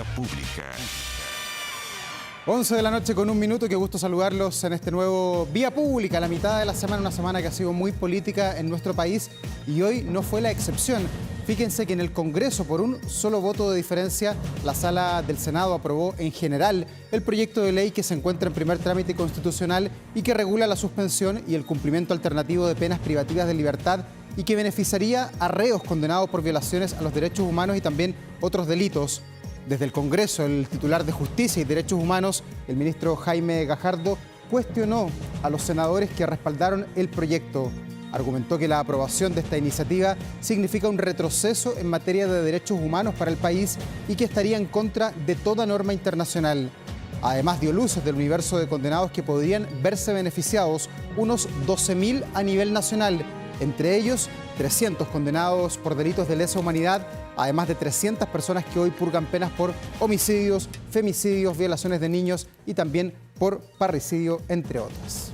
Vía Pública. 11 de la noche con 1 minuto, qué gusto saludarlos en este nuevo Vía Pública, la mitad de la semana, una semana que ha sido muy política en nuestro país y hoy no fue la excepción. Fíjense que en el Congreso, por un solo voto de diferencia, la Sala del Senado aprobó en general el proyecto de ley que se encuentra en primer trámite constitucional y que regula la suspensión y el cumplimiento alternativo de penas privativas de libertad y que beneficiaría a reos condenados por violaciones a los derechos humanos y también otros delitos. Desde el Congreso, el titular de Justicia y Derechos Humanos, el ministro Jaime Gajardo, cuestionó a los senadores que respaldaron el proyecto. Argumentó que la aprobación de esta iniciativa significa un retroceso en materia de derechos humanos para el país y que estaría en contra de toda norma internacional. Además, dio luces del universo de condenados que podrían verse beneficiados, unos 12.000 a nivel nacional, entre ellos 300 condenados por delitos de lesa humanidad, además de 300 personas que hoy purgan penas por homicidios, femicidios, violaciones de niños y también por parricidio, entre otras.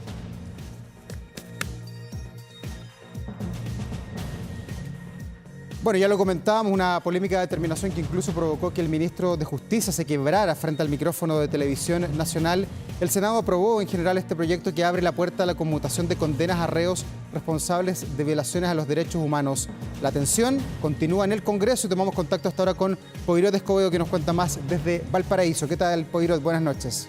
Bueno, ya lo comentábamos, una polémica determinación que incluso provocó que el ministro de Justicia se quebrara frente al micrófono de Televisión Nacional. El Senado aprobó en general este proyecto que abre la puerta a la conmutación de condenas a reos responsables de violaciones a los derechos humanos. La tensión continúa en el Congreso y tomamos contacto hasta ahora con Poirot Escobedo, que nos cuenta más desde Valparaíso. ¿Qué tal, Poirot? Buenas noches.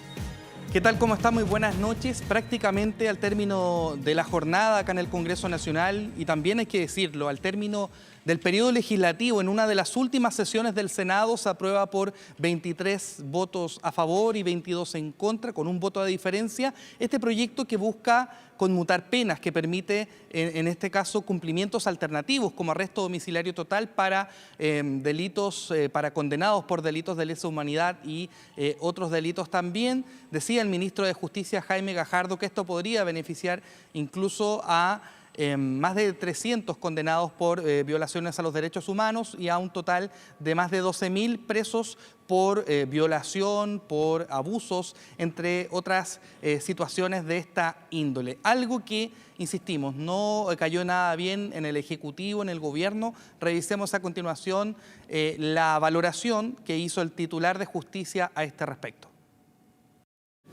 ¿Qué tal? ¿Cómo está? Muy buenas noches. Prácticamente al término de la jornada acá en el Congreso Nacional, y también hay que decirlo, al término del periodo legislativo, en una de las últimas sesiones del Senado, se aprueba por 23 votos a favor y 22 en contra, con un voto de diferencia, este proyecto que busca conmutar penas, que permite, en este caso, cumplimientos alternativos, como arresto domiciliario total para delitos, para condenados por delitos de lesa humanidad y otros delitos también. Decía el ministro de Justicia, Jaime Gajardo, que esto podría beneficiar incluso a más de 300 condenados por violaciones a los derechos humanos y a un total de más de 12.000 presos por violación, por abusos, entre otras situaciones de esta índole. Algo que, insistimos, no cayó nada bien en el Ejecutivo, en el Gobierno. Revisemos a continuación la valoración que hizo el titular de Justicia a este respecto.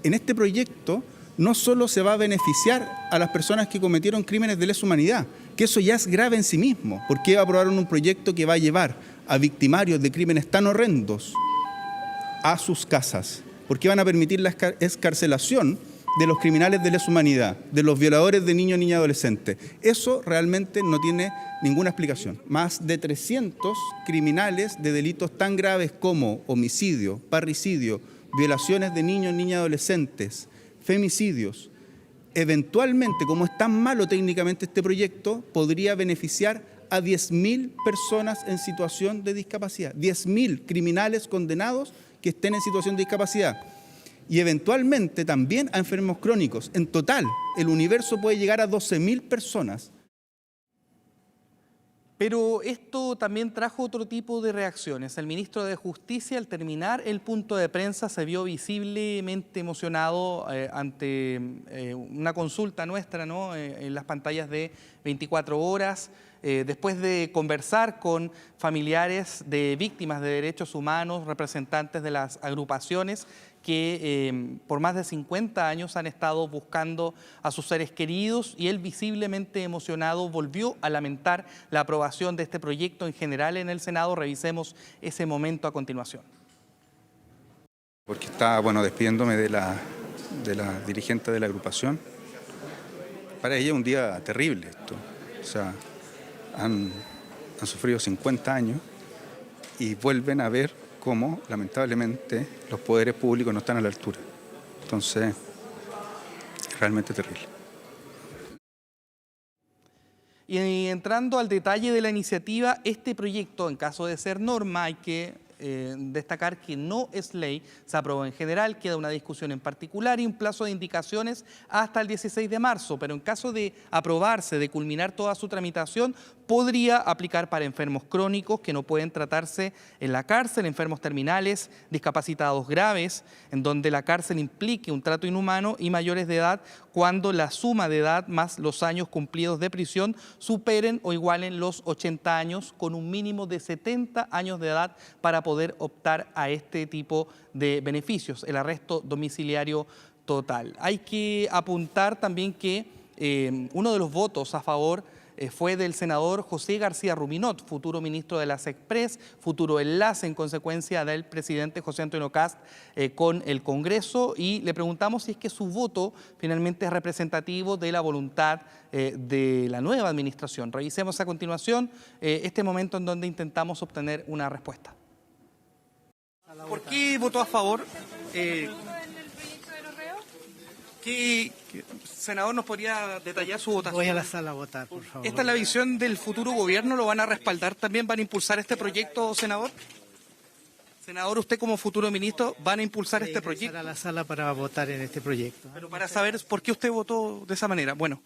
En este proyecto no solo se va a beneficiar a las personas que cometieron crímenes de lesa humanidad, que eso ya es grave en sí mismo, porque aprobaron un proyecto que va a llevar a victimarios de crímenes tan horrendos a sus casas, porque van a permitir la excarcelación de los criminales de lesa humanidad, de los violadores de niños, niñas y adolescentes. Eso realmente no tiene ninguna explicación. Más de 300 criminales de delitos tan graves como homicidio, parricidio, violaciones de niños, niñas y adolescentes, femicidios. Eventualmente, como es tan malo técnicamente este proyecto, podría beneficiar a 10.000 personas en situación de discapacidad, 10.000 criminales condenados que estén en situación de discapacidad y eventualmente también a enfermos crónicos. En total, el universo puede llegar a 12.000 personas. Pero esto también trajo otro tipo de reacciones. El ministro de Justicia, al terminar el punto de prensa, se vio visiblemente emocionado ante una consulta nuestra, ¿no?, en las pantallas de 24 horas, después de conversar con familiares de víctimas de derechos humanos, representantes de las agrupaciones que por más de 50 años han estado buscando a sus seres queridos, y él, visiblemente emocionado, volvió a lamentar la aprobación de este proyecto en general en el Senado. Revisemos ese momento a continuación. Porque estaba, despidiéndome de la dirigente de la agrupación. Para ella es un día terrible esto. O sea, han sufrido 50 años y vuelven a ver cómo, lamentablemente, los poderes públicos no están a la altura. Entonces, es realmente terrible. Y entrando al detalle de la iniciativa, este proyecto, en caso de ser norma, hay que destacar que no es ley, se aprobó en general, queda una discusión en particular y un plazo de indicaciones hasta el 16 de marzo, pero en caso de aprobarse, de culminar toda su tramitación, podría aplicar para enfermos crónicos que no pueden tratarse en la cárcel, enfermos terminales, discapacitados graves, en donde la cárcel implique un trato inhumano, y mayores de edad cuando la suma de edad más los años cumplidos de prisión superen o igualen los 80 años, con un mínimo de 70 años de edad para poder optar a este tipo de beneficios, el arresto domiciliario total. Hay que apuntar también que uno de los votos a favor fue del senador José García Ruminot, futuro ministro de las Express, futuro enlace en consecuencia del presidente José Antonio Kast con el Congreso, y le preguntamos si es que su voto finalmente es representativo de la voluntad de la nueva administración. Revisemos a continuación este momento en donde intentamos obtener una respuesta. ¿Por qué votó a favor? ¿Qué senador nos podría detallar su votación? Voy a la sala a votar, por favor. ¿Esta es la visión del futuro gobierno? ¿Lo van a respaldar también? ¿Van a impulsar este proyecto, senador? Senador, usted como futuro ministro, ¿van a impulsar este proyecto? A la sala para votar en este proyecto. Pero para saber por qué usted votó de esa manera. Bueno.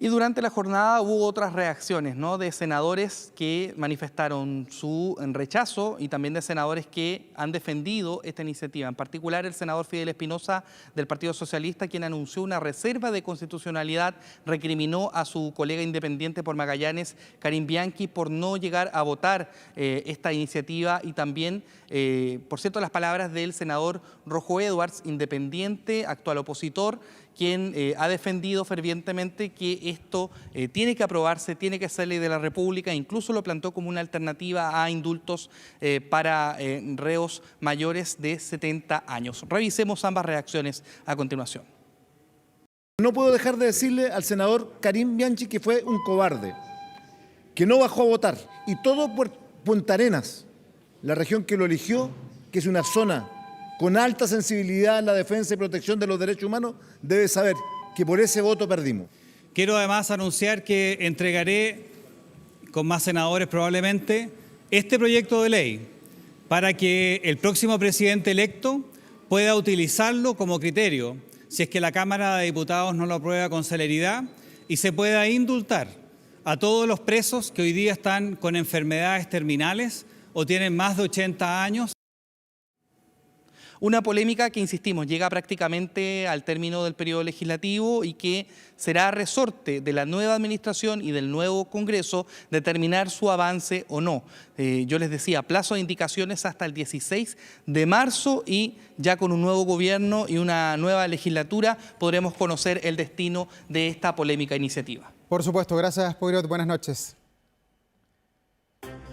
Y durante la jornada hubo otras reacciones, ¿no?, de senadores que manifestaron su rechazo y también de senadores que han defendido esta iniciativa. En particular, el senador Fidel Espinosa del Partido Socialista, quien anunció una reserva de constitucionalidad, recriminó a su colega independiente por Magallanes, Karim Bianchi, por no llegar a votar esta iniciativa, y también, por cierto, las palabras del senador Rojo Edwards, independiente, actual opositor, quien ha defendido fervientemente que esto tiene que aprobarse, tiene que ser ley de la República, incluso lo plantó como una alternativa a indultos para reos mayores de 70 años. Revisemos ambas reacciones a continuación. No puedo dejar de decirle al senador Karim Bianchi que fue un cobarde, que no bajó a votar, y todo por Punta Arenas, la región que lo eligió, que es una zona con alta sensibilidad en la defensa y protección de los derechos humanos, debe saber que por ese voto perdimos. Quiero además anunciar que entregaré, con más senadores probablemente, este proyecto de ley para que el próximo presidente electo pueda utilizarlo como criterio, si es que la Cámara de Diputados no lo aprueba con celeridad, y se pueda indultar a todos los presos que hoy día están con enfermedades terminales o tienen más de 80 años. Una polémica que, insistimos, llega prácticamente al término del periodo legislativo y que será resorte de la nueva administración y del nuevo Congreso determinar su avance o no. Yo les decía, plazo de indicaciones hasta el 16 de marzo y ya con un nuevo gobierno y una nueva legislatura podremos conocer el destino de esta polémica iniciativa. Por supuesto, gracias, Poirot. Buenas noches.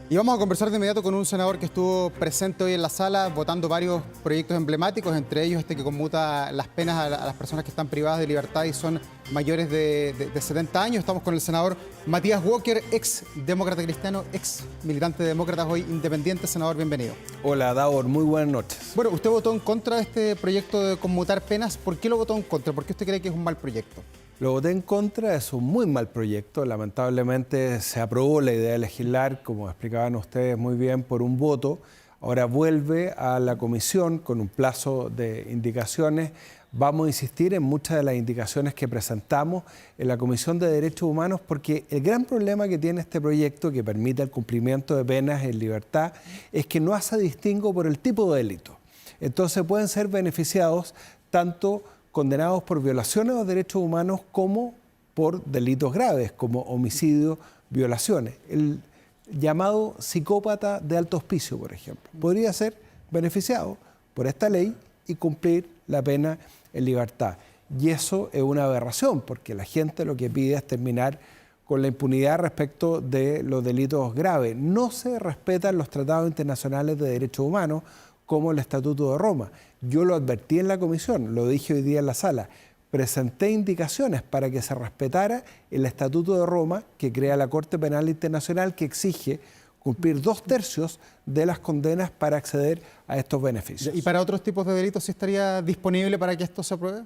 Y vamos a conversar de inmediato con un senador que estuvo presente hoy en la sala votando varios proyectos emblemáticos, entre ellos este que conmuta las penas a las personas que están privadas de libertad y son mayores de 70 años. Estamos con el senador Matías Walker, ex demócrata cristiano, ex militante de demócratas, hoy independiente. Senador, bienvenido. Hola, Davor, muy buenas noches. Bueno, usted votó en contra de este proyecto de conmutar penas. ¿Por qué lo votó en contra? ¿Por qué usted cree que es un mal proyecto? Lo voté en contra, es un muy mal proyecto. Lamentablemente se aprobó la idea de legislar, como explicaban ustedes muy bien, por un voto. Ahora vuelve a la comisión con un plazo de indicaciones. Vamos a insistir en muchas de las indicaciones que presentamos en la Comisión de Derechos Humanos, porque el gran problema que tiene este proyecto, que permite el cumplimiento de penas en libertad, es que no hace distingo por el tipo de delito. Entonces pueden ser beneficiados tanto condenados por violaciones a los derechos humanos como por delitos graves, como homicidios, violaciones. El llamado psicópata de alto hospicio, por ejemplo, podría ser beneficiado por esta ley y cumplir la pena en libertad. Y eso es una aberración, porque la gente lo que pide es terminar con la impunidad respecto de los delitos graves. No se respetan los tratados internacionales de derechos humanos, como el Estatuto de Roma. Yo lo advertí en la comisión, lo dije hoy día en la sala, presenté indicaciones para que se respetara el Estatuto de Roma, que crea la Corte Penal Internacional, que exige cumplir 2/3 de las condenas para acceder a estos beneficios. ¿Y para otros tipos de delitos sí estaría disponible para que esto se apruebe?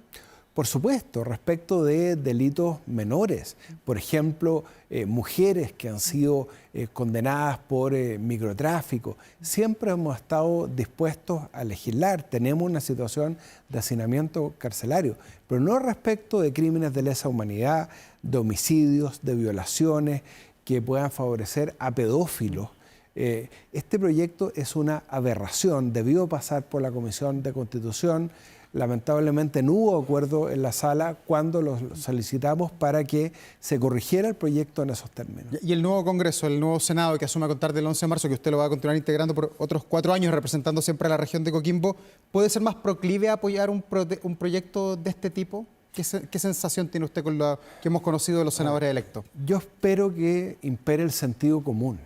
Por supuesto, respecto de delitos menores, por ejemplo, mujeres que han sido condenadas por microtráfico, siempre hemos estado dispuestos a legislar. Tenemos una situación de hacinamiento carcelario, pero no respecto de crímenes de lesa humanidad, de homicidios, de violaciones que puedan favorecer a pedófilos. Este proyecto es una aberración, debió pasar por la Comisión de Constitución. lamentablemente no hubo acuerdo en la sala cuando lo solicitamos para que se corrigiera el proyecto en esos términos. Y el nuevo Congreso, el nuevo Senado que asume a contar del 11 de marzo, que usted lo va a continuar integrando por otros 4 años, representando siempre a la región de Coquimbo, ¿puede ser más proclive a apoyar un proyecto de este tipo? ¿Qué sensación tiene usted con lo que hemos conocido de los senadores electos? Yo espero que impere el sentido común.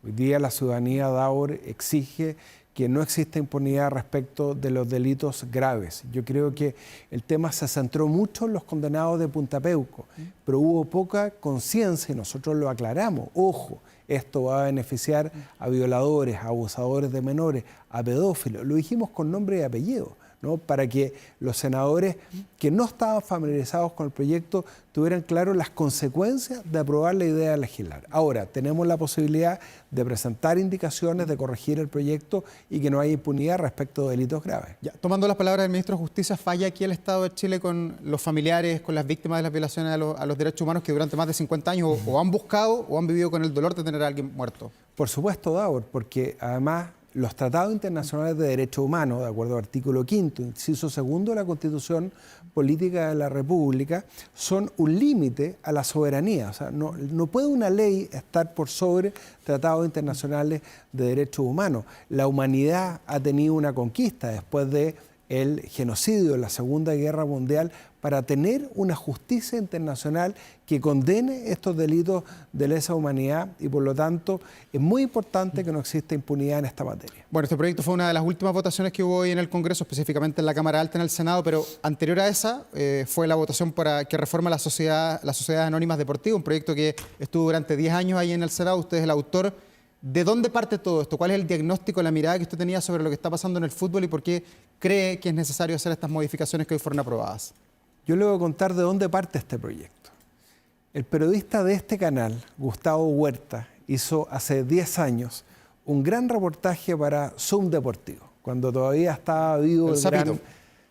Hoy día la ciudadanía Davor exige que no exista impunidad respecto de los delitos graves. Yo creo que el tema se centró mucho en los condenados de Punta Peuco, pero hubo poca conciencia y nosotros lo aclaramos. Ojo, esto va a beneficiar a violadores, a abusadores de menores, a pedófilos. Lo dijimos con nombre y apellido, ¿no? Para que los senadores que no estaban familiarizados con el proyecto tuvieran claro las consecuencias de aprobar la idea de legislar. Ahora, tenemos la posibilidad de presentar indicaciones, de corregir el proyecto y que no haya impunidad respecto de delitos graves. Ya, tomando las palabras del ministro de Justicia, ¿falla aquí el Estado de Chile con los familiares, con las víctimas de las violaciones a los derechos humanos que durante más de 50 años o han buscado o han vivido con el dolor de tener a alguien muerto? Por supuesto, Davor, porque además los tratados internacionales de derechos humanos, de acuerdo al artículo 5º, inciso 2 de la Constitución Política de la República, son un límite a la soberanía. O sea, no puede una ley estar por sobre tratados internacionales de derechos humanos. La humanidad ha tenido una conquista después del genocidio de la Segunda Guerra Mundial para tener una justicia internacional que condene estos delitos de lesa humanidad y por lo tanto es muy importante que no exista impunidad en esta materia. Bueno, este proyecto fue una de las últimas votaciones que hubo hoy en el Congreso, específicamente en la Cámara Alta, en el Senado, pero anterior a esa fue la votación para que reforma las sociedades anónimas deportivas, un proyecto que estuvo durante 10 años ahí en el Senado. Usted es el autor. ¿De dónde parte todo esto? ¿Cuál es el diagnóstico, la mirada que usted tenía sobre lo que está pasando en el fútbol y por qué cree que es necesario hacer estas modificaciones que hoy fueron aprobadas? Yo le voy a contar de dónde parte este proyecto. El periodista de este canal, Gustavo Huerta, hizo hace 10 años un gran reportaje para Zoom Deportivo, cuando todavía estaba vivo el gran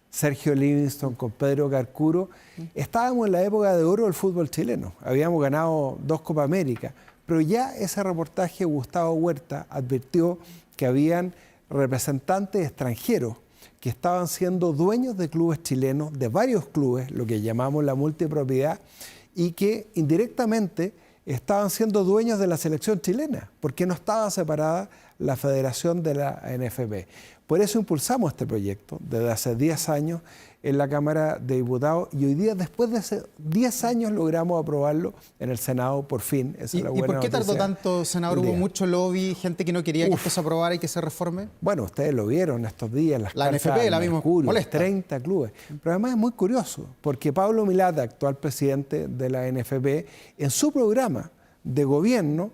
Sergio Livingston con Pedro Carcuro. Estábamos en la época de oro del fútbol chileno, habíamos ganado 2 Copa América, pero ya ese reportaje Gustavo Huerta advirtió que habían representantes extranjeros que estaban siendo dueños de clubes chilenos, de varios clubes, lo que llamamos la multipropiedad, y que indirectamente estaban siendo dueños de la selección chilena, porque no estaba separada la federación de la NFP. Por eso impulsamos este proyecto desde hace 10 años en la Cámara de Diputados y hoy día, después de 10 años, logramos aprobarlo en el Senado por fin. Esa es la buena ¿Y por qué tardó noticia tanto, senador? ¿Hubo mucho lobby, gente que no quería que esto se aprobara y que se reforme? Bueno, ustedes lo vieron estos días, las la cartas NFP, la misma molesta. 30 clubes. Pero además es muy curioso, porque Pablo Milata, actual presidente de la NFP, en su programa de gobierno,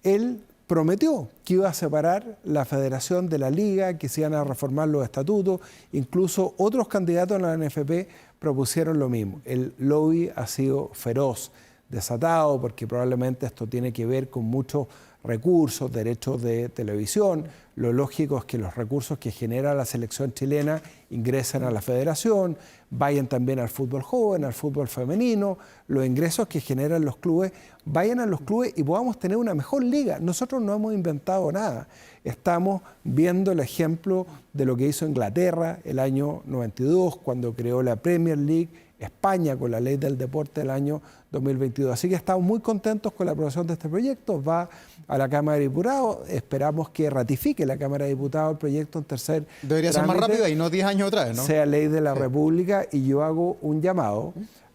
él prometió que iba a separar la federación de la liga, que se iban a reformar los estatutos. Incluso otros candidatos a la NFP propusieron lo mismo. El lobby ha sido feroz, desatado, porque probablemente esto tiene que ver con muchos recursos, derechos de televisión. Lo lógico es que los recursos que genera la selección chilena ingresen a la federación, vayan también al fútbol joven, al fútbol femenino, los ingresos que generan los clubes vayan a los clubes y podamos tener una mejor liga. Nosotros no hemos inventado nada. Estamos viendo el ejemplo de lo que hizo Inglaterra el año 92, cuando creó la Premier League, España con la ley del deporte del año 2022. Así que estamos muy contentos con la aprobación de este proyecto. Va a la Cámara de Diputados. Esperamos que ratifique la Cámara de Diputados el proyecto en tercer Debería ser más rápido y no 10 años otra vez, ¿no? Sea ley de la República, y yo hago un llamado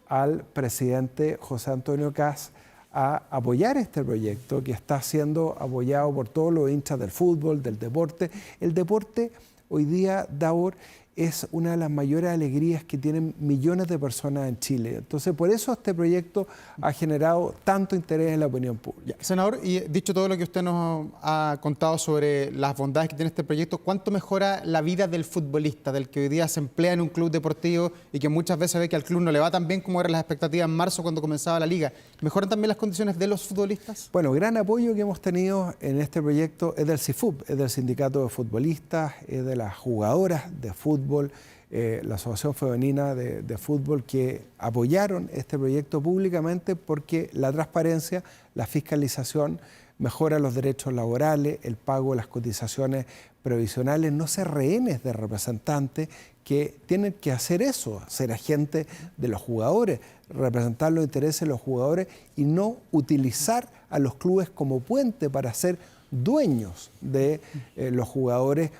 al presidente José Antonio Kast a apoyar este proyecto que está siendo apoyado por todos los hinchas del fútbol, del deporte. El deporte hoy día, Davor, es una de las mayores alegrías que tienen millones de personas en Chile. Entonces, por eso este proyecto ha generado tanto interés en la opinión pública. Senador, y dicho todo lo que usted nos ha contado sobre las bondades que tiene este proyecto, ¿cuánto mejora la vida del futbolista, del que hoy día se emplea en un club deportivo y que muchas veces ve que al club no le va tan bien como eran las expectativas en marzo cuando comenzaba la liga? ¿Mejoran también las condiciones de los futbolistas? Bueno, gran apoyo que hemos tenido en este proyecto es del CIFUB, es del Sindicato de Futbolistas, es de las jugadoras de fútbol, la Asociación Femenina de Fútbol, que apoyaron este proyecto públicamente porque la transparencia, la fiscalización mejora los derechos laborales, el pago de las cotizaciones previsionales, no ser rehenes de representantes que tienen que hacer eso, ser agentes de los jugadores, representar los intereses de los jugadores y no utilizar a los clubes como puente para ser dueños de los jugadores,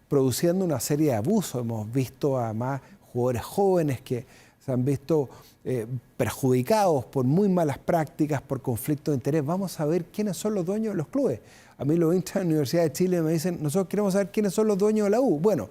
produciendo una serie de abusos. Hemos visto además jugadores jóvenes que se han visto perjudicados por muy malas prácticas, por conflictos de interés. Vamos a ver quiénes son los dueños de los clubes. A mí los hinchas de la Universidad de Chile me dicen, nosotros queremos saber quiénes son los dueños de la U. Bueno,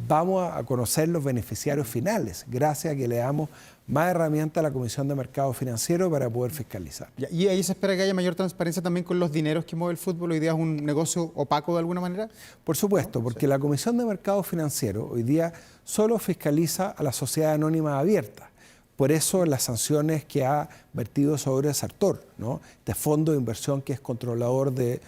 vamos a conocer los beneficiarios finales, gracias a que le damos más herramientas a la Comisión de Mercado Financiero para poder fiscalizar. ¿Y ahí se espera que haya mayor transparencia también con los dineros que mueve el fútbol? ¿Hoy día es un negocio opaco de alguna manera? Por supuesto, porque la Comisión de Mercado Financiero hoy día solo fiscaliza a la sociedad anónima abierta. Por eso las sanciones que ha vertido sobre el sector, ¿no? Este fondo de inversión que es controlador de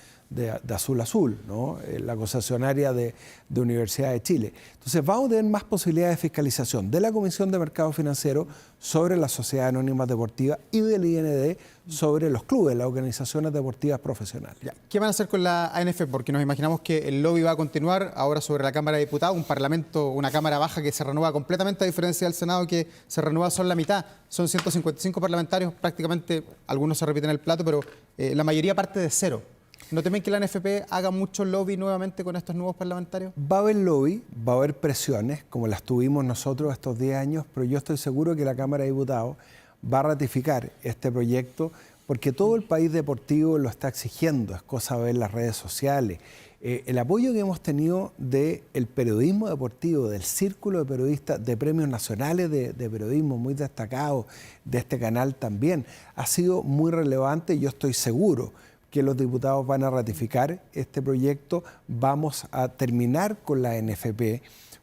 Azul Azul, ¿no? La concesionaria de Universidad de Chile. Entonces vamos a tener más posibilidades de fiscalización de la Comisión de Mercado Financiero sobre las sociedades anónimas deportivas y del IND sobre los clubes, las organizaciones deportivas profesionales. Ya. ¿Qué van a hacer con la ANFP? Porque nos imaginamos que el lobby va a continuar ahora sobre la Cámara de Diputados, un parlamento, una Cámara baja que se renueva completamente, a diferencia del Senado que se renueva solo la mitad. Son 155 parlamentarios, prácticamente algunos se repiten el plato, pero la mayoría parte de cero. ¿No temen que la ANFP haga mucho lobby nuevamente con estos nuevos parlamentarios? Va a haber lobby, va a haber presiones, como las tuvimos nosotros estos 10 años, pero yo estoy seguro que la Cámara de Diputados va a ratificar este proyecto porque todo el país deportivo lo está exigiendo, es cosa de ver las redes sociales. El apoyo que hemos tenido del periodismo deportivo, del círculo de periodistas, de premios nacionales de periodismo muy destacados, de este canal también, ha sido muy relevante y yo estoy seguro que los diputados van a ratificar este proyecto. Vamos a terminar con la ANFP.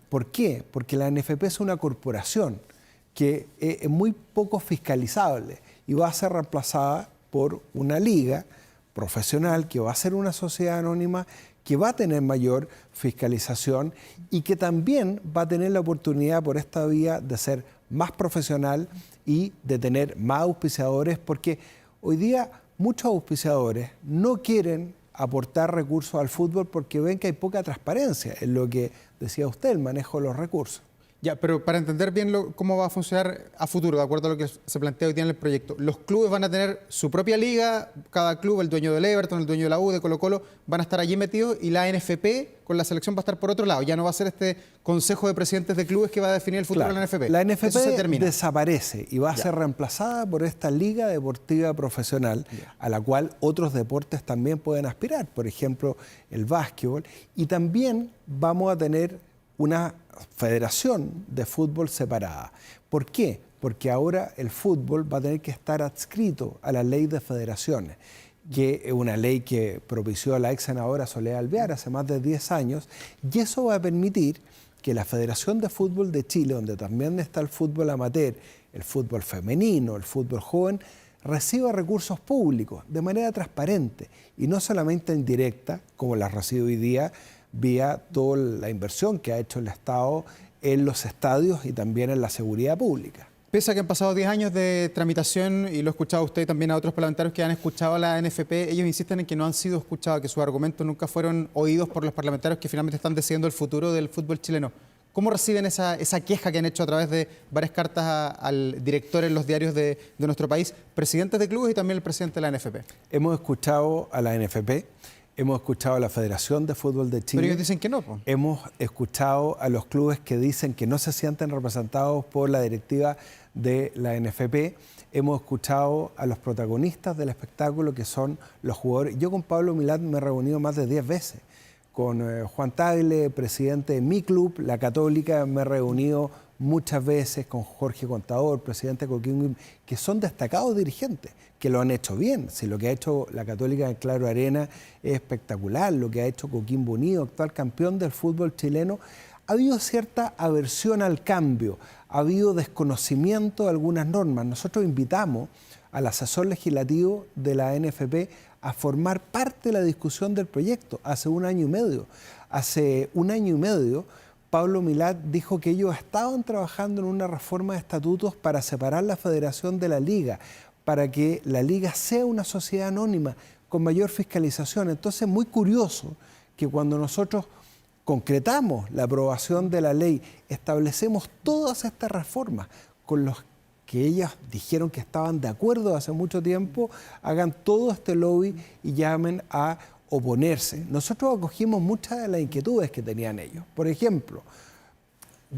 ¿Por qué? Porque la ANFP es una corporación que es muy poco fiscalizable y va a ser reemplazada por una liga profesional que va a ser una sociedad anónima que va a tener mayor fiscalización y que también va a tener la oportunidad por esta vía de ser más profesional y de tener más auspiciadores, porque hoy día muchos auspiciadores no quieren aportar recursos al fútbol porque ven que hay poca transparencia en lo que decía usted, el manejo de los recursos. Ya, pero para entender bien cómo va a funcionar a futuro, de acuerdo a lo que se plantea hoy día en el proyecto, los clubes van a tener su propia liga, cada club, el dueño del Everton, el dueño de la U, de Colo-Colo, van a estar allí metidos y la ANFP con la selección va a estar por otro lado. Ya no va a ser este consejo de presidentes de clubes que va a definir el futuro de la ANFP. La ANFP desaparece y va a ser reemplazada por esta liga deportiva profesional a la cual otros deportes también pueden aspirar, por ejemplo, el básquetbol. Y también vamos a tener una federación de fútbol separada. ¿Por qué? Porque ahora el fútbol va a tener que estar adscrito a la ley de federaciones, que es una ley que propició la ex senadora Soledad Alvear hace más de 10 años, y eso va a permitir que la Federación de Fútbol de Chile, donde también está el fútbol amateur, el fútbol femenino, el fútbol joven, reciba recursos públicos de manera transparente y no solamente indirecta, como las recibe hoy día, vía toda la inversión que ha hecho el Estado en los estadios y también en la seguridad pública. Pese a que han pasado 10 años de tramitación, y lo he escuchado a usted y también a otros parlamentarios que han escuchado a la ANFP, ellos insisten en que no han sido escuchados, que sus argumentos nunca fueron oídos por los parlamentarios que finalmente están decidiendo el futuro del fútbol chileno. ¿Cómo reciben esa queja que han hecho a través de varias cartas al director en los diarios de nuestro país, presidentes de clubes y también el presidente de la ANFP? Hemos escuchado a la ANFP, hemos escuchado a la Federación de Fútbol de Chile. Pero ellos dicen que no. Hemos escuchado a los clubes que dicen que no se sienten representados por la directiva de la ANFP. Hemos escuchado a los protagonistas del espectáculo, que son los jugadores. Yo con Pablo Milad me he reunido más de 10 veces. Con Juan Tagle, presidente de mi club, la Católica, me he reunido muchas veces con Jorge Contador, presidente de Coquimbo, que son destacados dirigentes, que lo han hecho bien. Si lo que ha hecho la Católica en Claro Arena es espectacular, lo que ha hecho Coquimbo Unido, actual campeón del fútbol chileno, ha habido cierta aversión al cambio, ha habido desconocimiento de algunas normas. Nosotros invitamos al asesor legislativo de la ANFP a formar parte de la discusión del proyecto hace 1 año y medio. Hace 1 año y medio, Pablo Milad dijo que ellos estaban trabajando en una reforma de estatutos para separar la federación de la liga, para que la liga sea una sociedad anónima con mayor fiscalización. Entonces es muy curioso que cuando nosotros concretamos la aprobación de la ley, establecemos todas estas reformas con los que ellas dijeron que estaban de acuerdo hace mucho tiempo, hagan todo este lobby y llamen a oponerse. Nosotros acogimos muchas de las inquietudes que tenían ellos. Por ejemplo,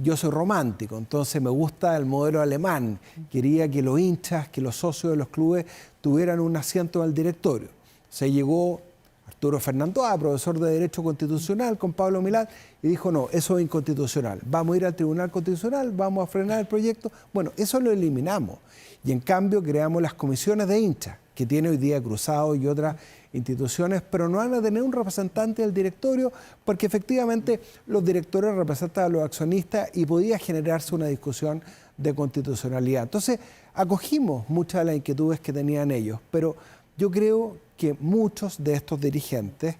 yo soy romántico, entonces me gusta el modelo alemán. Quería que los hinchas, que los socios de los clubes tuvieran un asiento en el directorio. Se llegó Arturo Fernando A., profesor de Derecho Constitucional, con Pablo Milán, y dijo, no, eso es inconstitucional. Vamos a ir al Tribunal Constitucional, vamos a frenar el proyecto. Bueno, eso lo eliminamos. Y en cambio creamos las comisiones de hinchas, que tiene hoy día Cruzado y otras instituciones, pero no van a tener un representante del directorio, porque efectivamente los directores representan a los accionistas y podía generarse una discusión de constitucionalidad. Entonces, acogimos muchas de las inquietudes que tenían ellos, pero yo creo que muchos de estos dirigentes,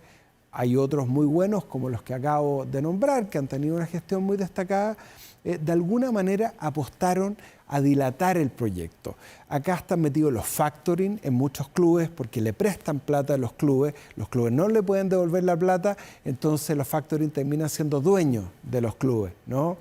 hay otros muy buenos como los que acabo de nombrar, que han tenido una gestión muy destacada, de alguna manera apostaron a dilatar el proyecto. Acá están metidos los factoring en muchos clubes porque le prestan plata a los clubes no le pueden devolver la plata, entonces los factoring terminan siendo dueños de los clubes, ¿no?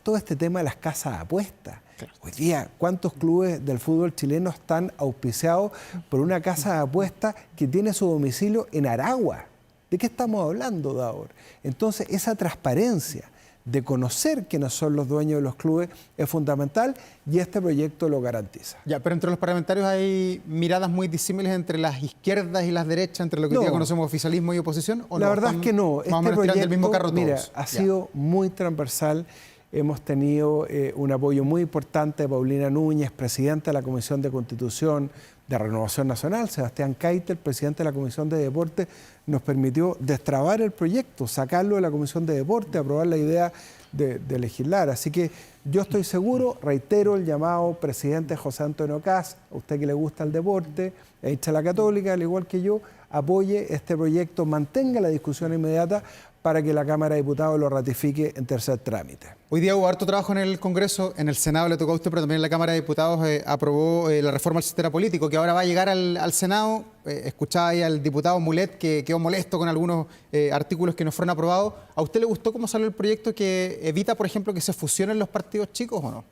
Todo este tema de las casas de apuestas. Hoy día, ¿cuántos clubes del fútbol chileno están auspiciados por una casa de apuestas que tiene su domicilio en Aragua? ¿De qué estamos hablando, Davor? Entonces, esa transparencia de conocer quiénes son los dueños de los clubes es fundamental y este proyecto lo garantiza. Ya, pero entre los parlamentarios hay miradas muy disímiles entre las izquierdas y las derechas, entre lo que hoy día conocemos oficialismo y oposición, ¿o no? La verdad es que no. Más o menos tirando del mismo carro todos. Mira, ha sido muy transversal. Hemos tenido un apoyo muy importante de Paulina Núñez, presidenta de la Comisión de Constitución de Renovación Nacional. Sebastián Keitel, presidente de la Comisión de Deporte, nos permitió destrabar el proyecto, sacarlo de la Comisión de Deporte, aprobar la idea de legislar. Así que yo estoy seguro, reitero el llamado presidente José Antonio Kast, a usted que le gusta el deporte, es hincha de la Católica, al igual que yo, apoye este proyecto, mantenga la discusión inmediata para que la Cámara de Diputados lo ratifique en tercer trámite. Hoy día hubo harto trabajo en el Congreso, en el Senado le tocó a usted, pero también en la Cámara de Diputados aprobó la reforma al sistema político, que ahora va a llegar al Senado. Escuchaba ahí al diputado Mulet, que quedó molesto con algunos artículos que no fueron aprobados. ¿A usted le gustó cómo salió el proyecto que evita, por ejemplo, que se fusionen los partidos chicos o no?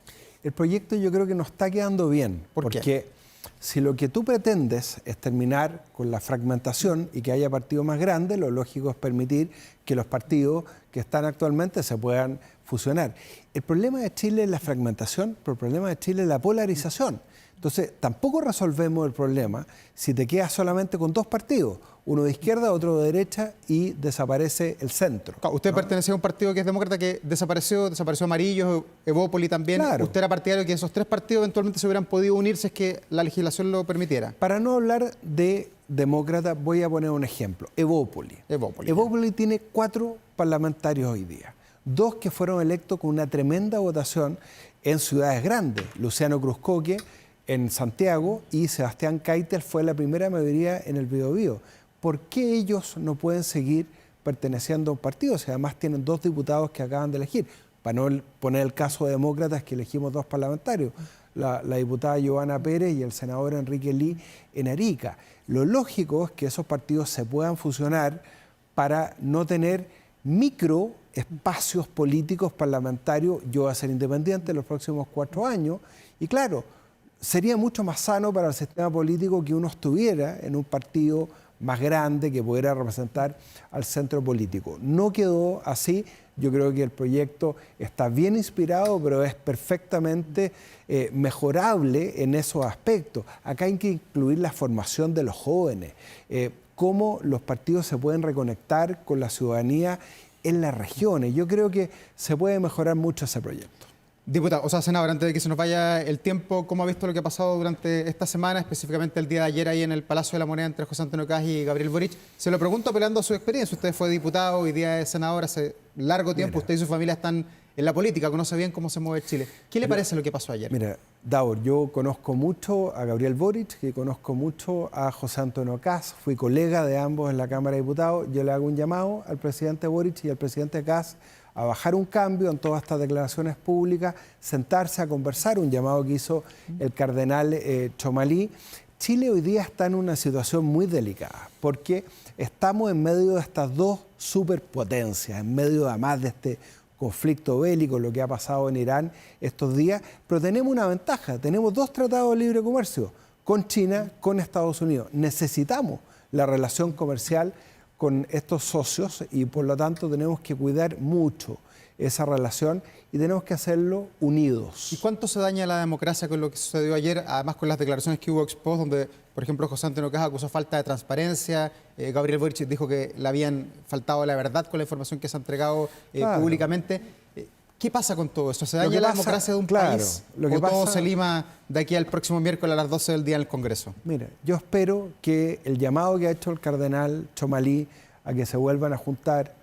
El proyecto yo creo que no está quedando bien. ¿Por qué? Porque si lo que tú pretendes es terminar con la fragmentación y que haya partidos más grandes, lo lógico es permitir que los partidos que están actualmente se puedan fusionar. El problema de Chile es la fragmentación, pero el problema de Chile es la polarización. Entonces, tampoco resolvemos el problema si te quedas solamente con dos partidos, uno de izquierda, otro de derecha, y desaparece el centro. Usted pertenecía a un partido que es demócrata que desapareció Amarillo, Evópoli también. Claro. ¿Usted era partidario de que esos tres partidos eventualmente se hubieran podido unir si es que la legislación lo permitiera? Para no hablar de demócrata, voy a poner un ejemplo. Evópoli tiene 4 parlamentarios hoy día. 2 que fueron electos con una tremenda votación en ciudades grandes. Luciano Cruzcoque en Santiago y Sebastián Keitel fue la primera mayoría en el Biobío. ¿Por qué ellos no pueden seguir perteneciendo a un partido? Si además tienen 2 diputados que acaban de elegir. Para no poner el caso de demócratas, que elegimos 2 parlamentarios, la diputada Giovanna Pérez y el senador Enrique Lee en Arica. Lo lógico es que esos partidos se puedan fusionar para no tener micro espacios políticos parlamentarios. Yo voy a ser independiente en los próximos 4 años y claro, sería mucho más sano para el sistema político que uno estuviera en un partido más grande que pudiera representar al centro político. No quedó así. Yo creo que el proyecto está bien inspirado, pero es perfectamente mejorable en esos aspectos. Acá hay que incluir la formación de los jóvenes, cómo los partidos se pueden reconectar con la ciudadanía en las regiones. Yo creo que se puede mejorar mucho ese proyecto. Diputado, senador, antes de que se nos vaya el tiempo, ¿cómo ha visto lo que ha pasado durante esta semana, específicamente el día de ayer ahí en el Palacio de la Moneda entre José Antonio Kast y Gabriel Boric? Se lo pregunto apelando a su experiencia. Usted fue diputado, hoy día es senador hace largo tiempo. Usted y su familia están en la política, conoce bien cómo se mueve Chile. ¿Qué le parece lo que pasó ayer? Mira, Davor, yo conozco mucho a Gabriel Boric, que conozco mucho a José Antonio Kast, fui colega de ambos en la Cámara de Diputados. Yo le hago un llamado al presidente Boric y al presidente Kast a bajar un cambio en todas estas declaraciones públicas, sentarse a conversar, un llamado que hizo el cardenal Chomalí, Chile hoy día está en una situación muy delicada porque estamos en medio de estas dos superpotencias, en medio además de este conflicto bélico, lo que ha pasado en Irán estos días, pero tenemos una ventaja, tenemos 2 tratados de libre comercio, con China, con Estados Unidos. Necesitamos la relación comercial con estos socios y por lo tanto tenemos que cuidar mucho esa relación y tenemos que hacerlo unidos. ¿Y cuánto se daña la democracia con lo que sucedió ayer, además con las declaraciones que hubo expuestas, donde, por ejemplo, José Antonio Caz acusó falta de transparencia, Gabriel Boric dijo que le habían faltado la verdad con la información que se ha entregado públicamente? ¿Qué pasa con todo eso? ¿Se daña la democracia de un país o todo se lima de aquí al próximo miércoles a las 12 del día en el Congreso? Mira, yo espero que el llamado que ha hecho el cardenal Chomalí a que se vuelvan a juntar,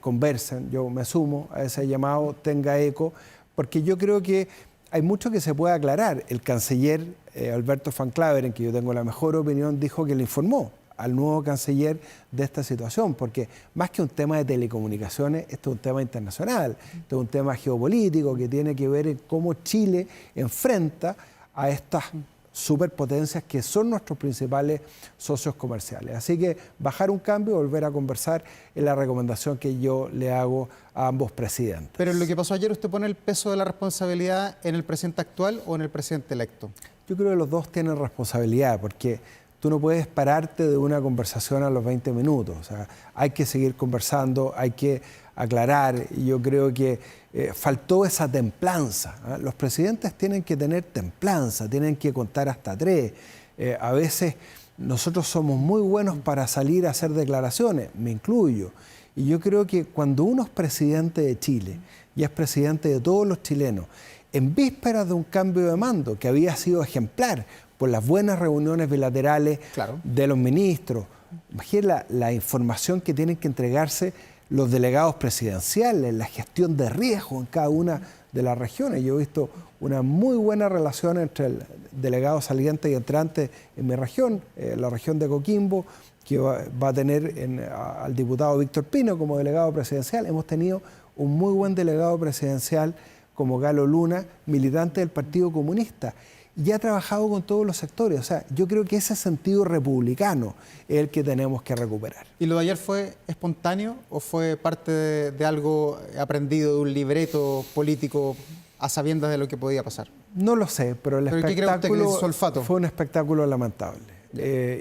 conversen, yo me sumo a ese llamado, tenga eco, porque yo creo que hay mucho que se puede aclarar. El canciller Alberto Van Claveren, en que yo tengo la mejor opinión, dijo que le informó al nuevo canciller de esta situación, porque más que un tema de telecomunicaciones, esto es un tema internacional, esto es un tema geopolítico que tiene que ver en cómo Chile enfrenta a estas superpotencias que son nuestros principales socios comerciales. Así que bajar un cambio y volver a conversar es la recomendación que yo le hago a ambos presidentes. Pero en lo que pasó ayer, ¿usted pone el peso de la responsabilidad en el presidente actual o en el presidente electo? Yo creo que los dos tienen responsabilidad, porque tú no puedes pararte de una conversación a los 20 minutos. O sea, hay que seguir conversando, hay que aclarar, y yo creo que faltó esa templanza. Los presidentes tienen que tener templanza, tienen que contar hasta 3. A veces nosotros somos muy buenos para salir a hacer declaraciones, me incluyo. Y yo creo que cuando uno es presidente de Chile y es presidente de todos los chilenos, en vísperas de un cambio de mando que había sido ejemplar por las buenas reuniones bilaterales de los ministros, imagínate la información que tienen que entregarse los delegados presidenciales, la gestión de riesgo en cada una de las regiones. Yo he visto una muy buena relación entre el delegado saliente y entrante en mi región, la región de Coquimbo, que va a tener al diputado Víctor Pino como delegado presidencial. Hemos tenido un muy buen delegado presidencial como Galo Luna, militante del Partido Comunista, y ha trabajado con todos los sectores. O sea, yo creo que ese sentido republicano es el que tenemos que recuperar. ¿Y lo de ayer fue espontáneo o fue parte de algo aprendido, de un libreto político a sabiendas de lo que podía pasar? No lo sé, pero el espectáculo su olfato fue un espectáculo lamentable.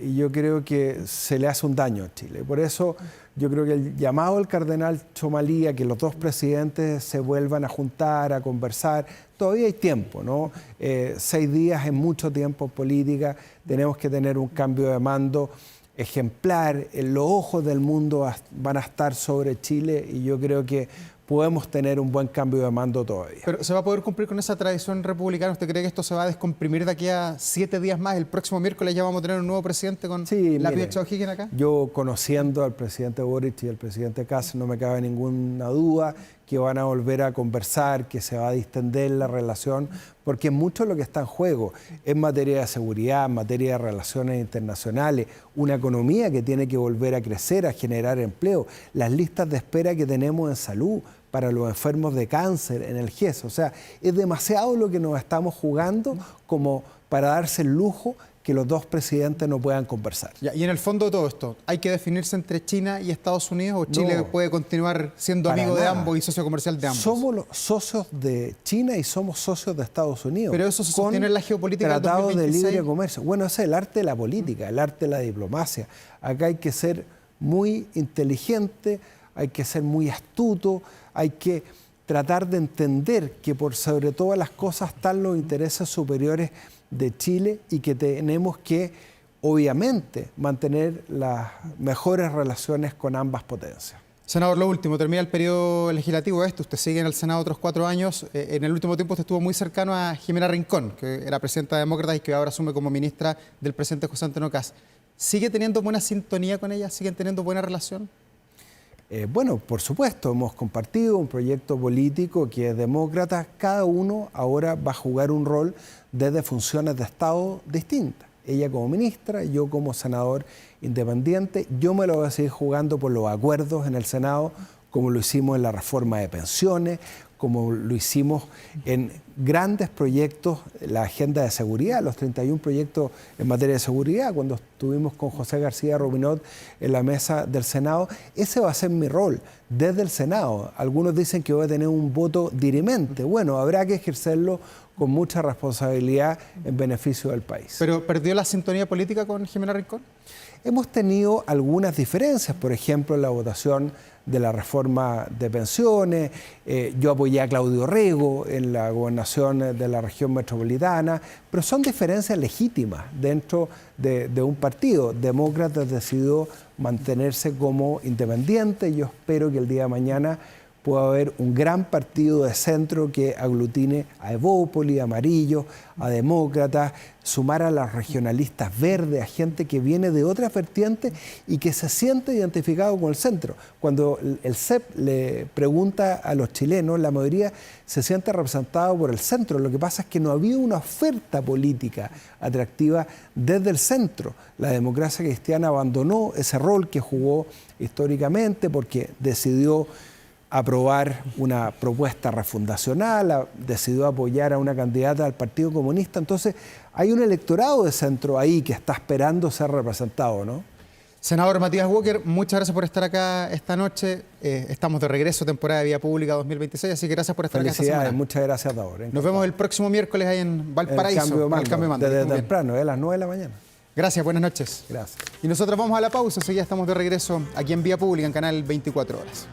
Y yo creo que se le hace un daño a Chile. Por eso yo creo que el llamado del cardenal Chomalí a que los dos presidentes se vuelvan a juntar, a conversar, todavía hay tiempo, ¿no? 6 días es mucho tiempo en política, tenemos que tener un cambio de mando ejemplar, los ojos del mundo van a estar sobre Chile y yo creo que podemos tener un buen cambio de mando todavía. ¿Pero se va a poder cumplir con esa tradición republicana? ¿Usted cree que esto se va a descomprimir de aquí a 7 días más? El próximo miércoles ya vamos a tener un nuevo presidente con la Piocha O'Higgins acá. Yo, conociendo al presidente Boric y al presidente Kast, no me cabe ninguna duda que van a volver a conversar, que se va a distender la relación, porque mucho lo que está en juego en materia de seguridad, en materia de relaciones internacionales, una economía que tiene que volver a crecer, a generar empleo, las listas de espera que tenemos en salud para los enfermos de cáncer, en el GES. O sea, es demasiado lo que nos estamos jugando como para darse el lujo que los dos presidentes no puedan conversar. Y en el fondo de todo esto, ¿hay que definirse entre China y Estados Unidos o Chile puede continuar siendo amigo de ambos y socio comercial de ambos? Somos los socios de China y somos socios de Estados Unidos. Pero eso se sostiene en la geopolítica del 2026. Tratado de libre comercio. Bueno, ese es el arte de la política, el arte de la diplomacia. Acá hay que ser muy inteligente, hay que ser muy astuto, hay que tratar de entender que por sobre todas las cosas están los intereses superiores de Chile y que tenemos que, obviamente, mantener las mejores relaciones con ambas potencias. Senador, lo último, termina el periodo legislativo usted sigue en el Senado otros 4 años, en el último tiempo usted estuvo muy cercano a Jimena Rincón, que era presidenta de Demócratas y que ahora asume como ministra del presidente José Antonio Kast. ¿Sigue teniendo buena sintonía con ella? ¿Siguen teniendo buena relación? Bueno, por supuesto, hemos compartido un proyecto político que es demócrata. Cada uno ahora va a jugar un rol desde funciones de Estado distintas. Ella como ministra, yo como senador independiente. Yo me lo voy a seguir jugando por los acuerdos en el Senado, como lo hicimos en la reforma de pensiones, como lo hicimos en grandes proyectos, la agenda de seguridad, los 31 proyectos en materia de seguridad, cuando estuvimos con José García Rubinot en la mesa del Senado. Ese va a ser mi rol desde el Senado. Algunos dicen que voy a tener un voto dirimente. Bueno, habrá que ejercerlo con mucha responsabilidad en beneficio del país. ¿Pero perdió la sintonía política con Jimena Rincón? Hemos tenido algunas diferencias, por ejemplo, en la votación de la reforma de pensiones. Yo apoyé a Claudio Rego en la gobernación de la región metropolitana, pero son diferencias legítimas dentro de un partido. Demócratas decidió mantenerse como independiente. Yo espero que el día de mañana pueda haber un gran partido de centro que aglutine a Evópoli, a Amarillo, a Demócratas, sumar a los regionalistas verdes, a gente que viene de otras vertientes y que se siente identificado con el centro. Cuando el CEP le pregunta a los chilenos, la mayoría se siente representado por el centro. Lo que pasa es que no había una oferta política atractiva desde el centro. La democracia cristiana abandonó ese rol que jugó históricamente porque decidió aprobar una propuesta refundacional, decidió apoyar a una candidata del Partido Comunista. Entonces, hay un electorado de centro ahí que está esperando ser representado, ¿no? Senador Matías Walker, muchas gracias por estar acá esta noche. Estamos de regreso, temporada de Vía Pública 2026, así que gracias por estar acá esta semana. Muchas gracias, Davor. Nos vemos el próximo miércoles ahí en Valparaíso. El cambio de mando. Desde temprano, a las 9 de la mañana. Gracias, buenas noches. Gracias. Y nosotros vamos a la pausa, así que ya estamos de regreso aquí en Vía Pública, en Canal 24 Horas.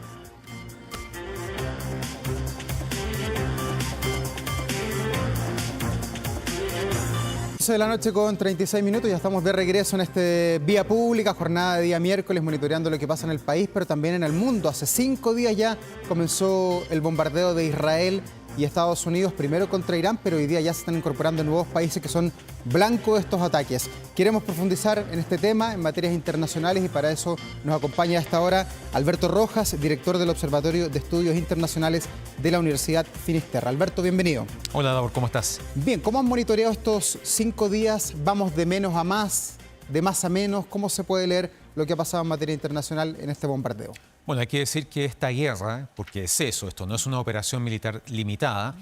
De la noche con 36 minutos, ya estamos de regreso en este Vía Pública, jornada de día miércoles, monitoreando lo que pasa en el país, pero también en el mundo. Hace 5 días ya comenzó el bombardeo de Israel y Estados Unidos, primero contra Irán, pero hoy día ya se están incorporando nuevos países que son blanco de estos ataques. Queremos profundizar en este tema, en materias internacionales, y para eso nos acompaña a esta hora Alberto Rojas, director del Observatorio de Estudios Internacionales de la Universidad Finisterra. Alberto, bienvenido. Hola, Davor, ¿cómo estás? Bien, ¿cómo han monitoreado estos 5 días? ¿Vamos de menos a más, de más a menos? ¿Cómo se puede leer lo que ha pasado en materia internacional en este bombardeo? Bueno, hay que decir que esta guerra, porque es eso, esto no es una operación militar limitada,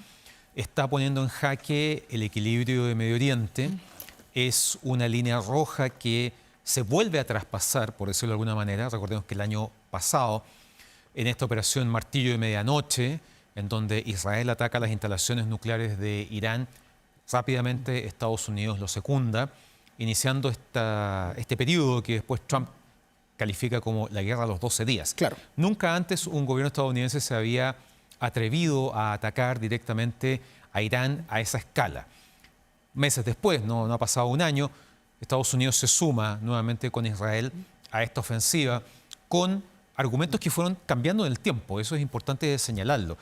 está poniendo en jaque el equilibrio de Medio Oriente. Es una línea roja que se vuelve a traspasar, por decirlo de alguna manera. Recordemos que el año pasado, en esta operación Martillo de Medianoche, en donde Israel ataca las instalaciones nucleares de Irán, rápidamente Estados Unidos lo secunda, iniciando este periodo que después Trump califica como la guerra de los 12 días. Claro. Nunca antes un gobierno estadounidense se había atrevido a atacar directamente a Irán a esa escala. Meses después, no ha pasado un año, Estados Unidos se suma nuevamente con Israel a esta ofensiva con argumentos que fueron cambiando en el tiempo. Eso es importante señalarlo.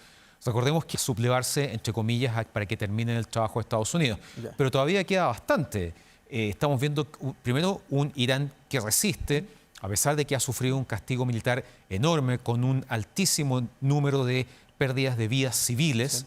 Recordemos que sublevarse, entre comillas, para que termine el trabajo de Estados Unidos. Ya. Pero todavía queda bastante. Estamos viendo primero un Irán que resiste, a pesar de que ha sufrido un castigo militar enorme con un altísimo número de pérdidas de vidas civiles.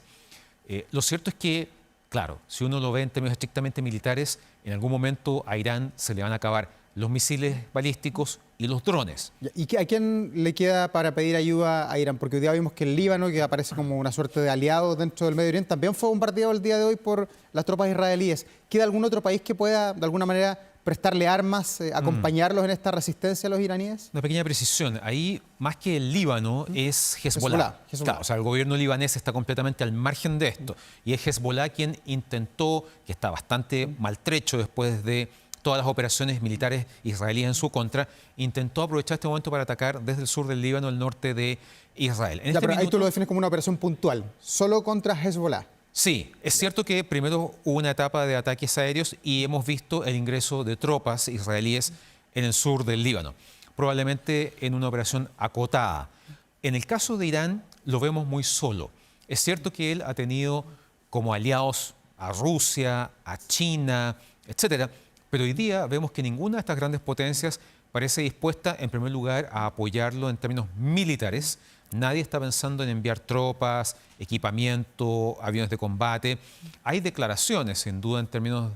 Sí. Lo cierto es que, claro, si uno lo ve en términos estrictamente militares, en algún momento a Irán se le van a acabar los misiles balísticos y los drones. ¿Y a quién le queda para pedir ayuda a Irán? Porque hoy día vimos que el Líbano, que aparece como una suerte de aliado dentro del Medio Oriente, también fue bombardeado el día de hoy por las tropas israelíes. ¿Queda algún otro país que pueda, de alguna manera, prestarle armas, acompañarlos en esta resistencia a los iraníes? Una pequeña precisión. Ahí, más que el Líbano, es Hezbollah. Claro, o sea, el gobierno libanés está completamente al margen de esto. Y es Hezbollah quien intentó, que está bastante maltrecho después de todas las operaciones militares israelíes en su contra, intentó aprovechar este momento para atacar desde el sur del Líbano el norte de Israel. Pero ahí tú lo defines como una operación puntual, solo contra Hezbollah. Sí, es cierto que primero hubo una etapa de ataques aéreos y hemos visto el ingreso de tropas israelíes en el sur del Líbano, probablemente en una operación acotada. En el caso de Irán lo vemos muy solo. Es cierto que él ha tenido como aliados a Rusia, a China, etcétera, pero hoy día vemos que ninguna de estas grandes potencias parece dispuesta, en primer lugar, a apoyarlo en términos militares. Nadie está pensando en enviar tropas, equipamiento, aviones de combate. Hay declaraciones, sin duda, en términos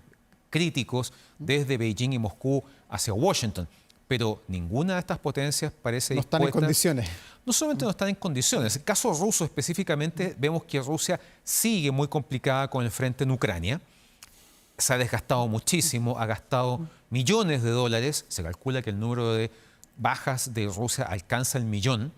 críticos, desde Beijing y Moscú hacia Washington. pero ninguna de estas potencias parece No están en dispuesta. condiciones. No solamente no están en condiciones, el caso ruso específicamente, vemos que Rusia sigue muy complicada con el frente en Ucrania, se ha desgastado muchísimo, ha gastado millones de dólares, se calcula que el número de bajas de Rusia alcanza el 1.000.000,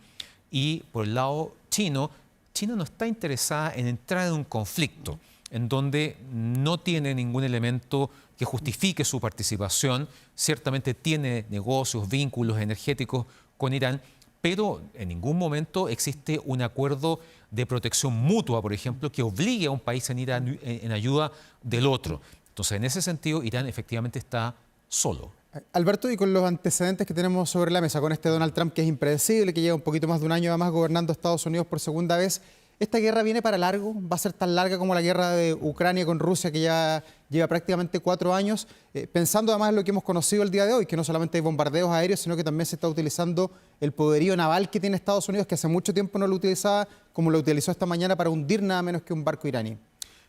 y por el lado chino, China no está interesada en entrar en un conflicto en donde no tiene ningún elemento que justifique su participación, ciertamente tiene negocios, vínculos energéticos con Irán, pero en ningún momento existe un acuerdo de protección mutua, por ejemplo, que obligue a un país en ir en ayuda del otro. Entonces, en ese sentido, Irán efectivamente está solo. Alberto, y con los antecedentes que tenemos sobre la mesa, con este Donald Trump que es impredecible, que lleva un poquito más de un año además gobernando Estados Unidos por segunda vez, ¿esta guerra viene para largo? ¿Va a ser tan larga como la guerra de Ucrania con Rusia, que ya lleva prácticamente 4 años? Pensando además en lo que hemos conocido el día de hoy, que no solamente hay bombardeos aéreos, sino que también se está utilizando el poderío naval que tiene Estados Unidos, que hace mucho tiempo no lo utilizaba, como lo utilizó esta mañana para hundir nada menos que un barco iraní.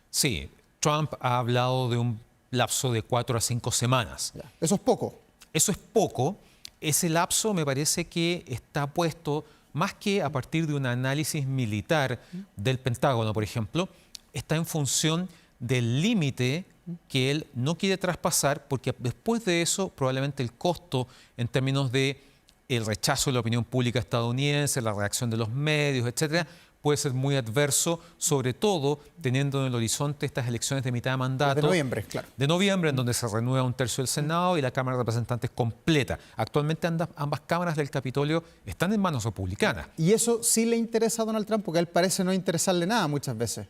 Sí, Trump ha hablado de un lapso de 4 a 5 semanas. Ya. Eso es poco. Eso es poco. Ese lapso me parece que está puesto más que a partir de un análisis militar del Pentágono, por ejemplo, está en función del límite que él no quiere traspasar, porque después de eso probablemente el costo en términos de el rechazo de la opinión pública estadounidense, la reacción de los medios, etcétera, puede ser muy adverso, sobre todo teniendo en el horizonte estas elecciones de mitad de mandato. De noviembre, claro. De noviembre, en donde se renueva 1/3 del Senado y la Cámara de Representantes completa. Actualmente ambas cámaras del Capitolio están en manos republicanas. Y eso sí le interesa a Donald Trump, porque a él parece no interesarle nada muchas veces.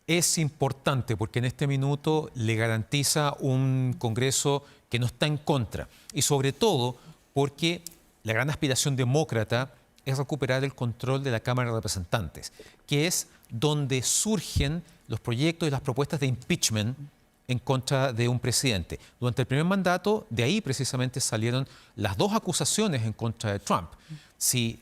Es importante porque en este minuto le garantiza un Congreso que no está en contra. Y sobre todo porque la gran aspiración demócrata es recuperar el control de la Cámara de Representantes, que es donde surgen los proyectos y las propuestas de impeachment en contra de un presidente. Durante el primer mandato, de ahí precisamente salieron las 2 acusaciones en contra de Trump. Si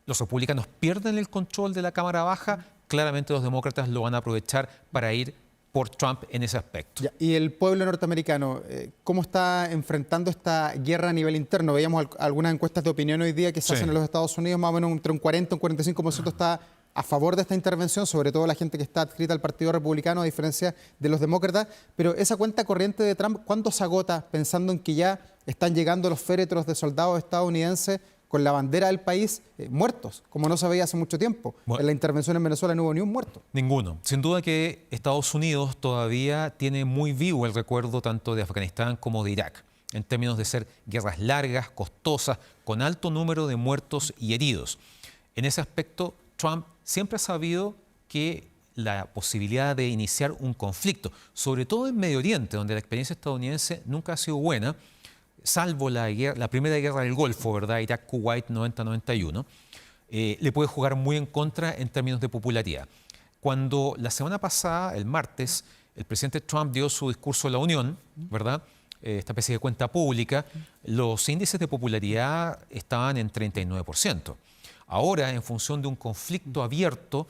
los republicanos pierden el control de la Cámara Baja, claramente los demócratas lo van a aprovechar para ir por Trump en ese aspecto. Ya. Y el pueblo norteamericano, ¿cómo está enfrentando esta guerra a nivel interno? Veíamos algunas encuestas de opinión hoy día que se hacen en los Estados Unidos, más o menos entre un 40 y un 45% está a favor de esta intervención, sobre todo la gente que está adscrita al Partido Republicano, a diferencia de los demócratas. Pero esa cuenta corriente de Trump, ¿cuándo se agota pensando en que ya están llegando los féretros de soldados estadounidenses con la bandera del país muertos, como no se veía hace mucho tiempo? Bueno, en la intervención en Venezuela no hubo ni un muerto. Ninguno. Sin duda que Estados Unidos todavía tiene muy vivo el recuerdo tanto de Afganistán como de Irak, en términos de ser guerras largas, costosas, con alto número de muertos y heridos. En ese aspecto, Trump siempre ha sabido que la posibilidad de iniciar un conflicto, sobre todo en Medio Oriente, donde la experiencia estadounidense nunca ha sido buena, salvo la primera guerra del Golfo, ¿verdad? Irak-Kuwait 90-91, le puede jugar muy en contra en términos de popularidad. Cuando la semana pasada, el martes, el presidente Trump dio su discurso a la Unión, ¿verdad? Esta especie de cuenta pública, los índices de popularidad estaban en 39%. Ahora, en función de un conflicto abierto,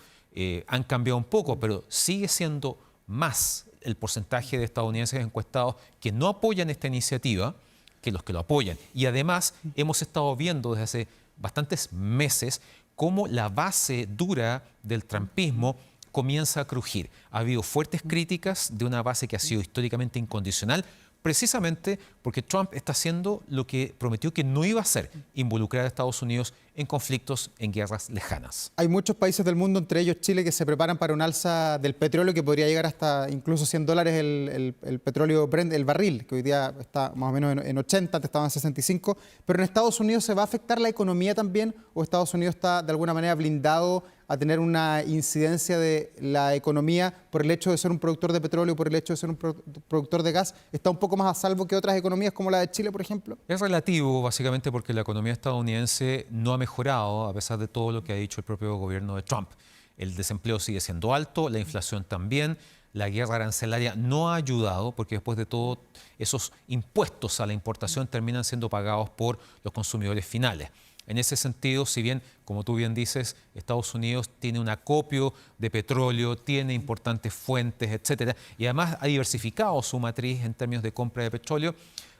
han cambiado un poco, pero sigue siendo más el porcentaje de estadounidenses encuestados que no apoyan esta iniciativa que los que lo apoyan. Y además hemos estado viendo desde hace bastantes meses cómo la base dura del trumpismo comienza a crujir. Ha habido fuertes críticas de una base que ha sido históricamente incondicional, precisamente porque Trump está haciendo lo que prometió que no iba a hacer, involucrar a Estados Unidos en conflictos, en guerras lejanas. Hay muchos países del mundo, entre ellos Chile, que se preparan para un alza del petróleo que podría llegar hasta incluso $100 el petróleo Brent, el barril, que hoy día está más o menos en 80, antes estaba en 65. Pero en Estados Unidos, ¿se va a afectar la economía también? ¿O Estados Unidos está de alguna manera blindado a tener una incidencia de la economía por el hecho de ser un productor de petróleo, por el hecho de ser un productor de gas? ¿Está un poco más a salvo que otras economías como la de Chile, por ejemplo? Es relativo, básicamente porque la economía estadounidense no ha mejorado a pesar de todo lo que ha dicho el propio gobierno de Trump. El desempleo sigue siendo alto, la inflación también, la guerra arancelaria no ha ayudado porque después de todo esos impuestos a la importación terminan siendo pagados por los consumidores finales. En ese sentido, si bien, como tú bien dices, Estados Unidos tiene un acopio de petróleo, tiene importantes fuentes, etcétera, y además ha diversificado su matriz en términos de compra de petróleo,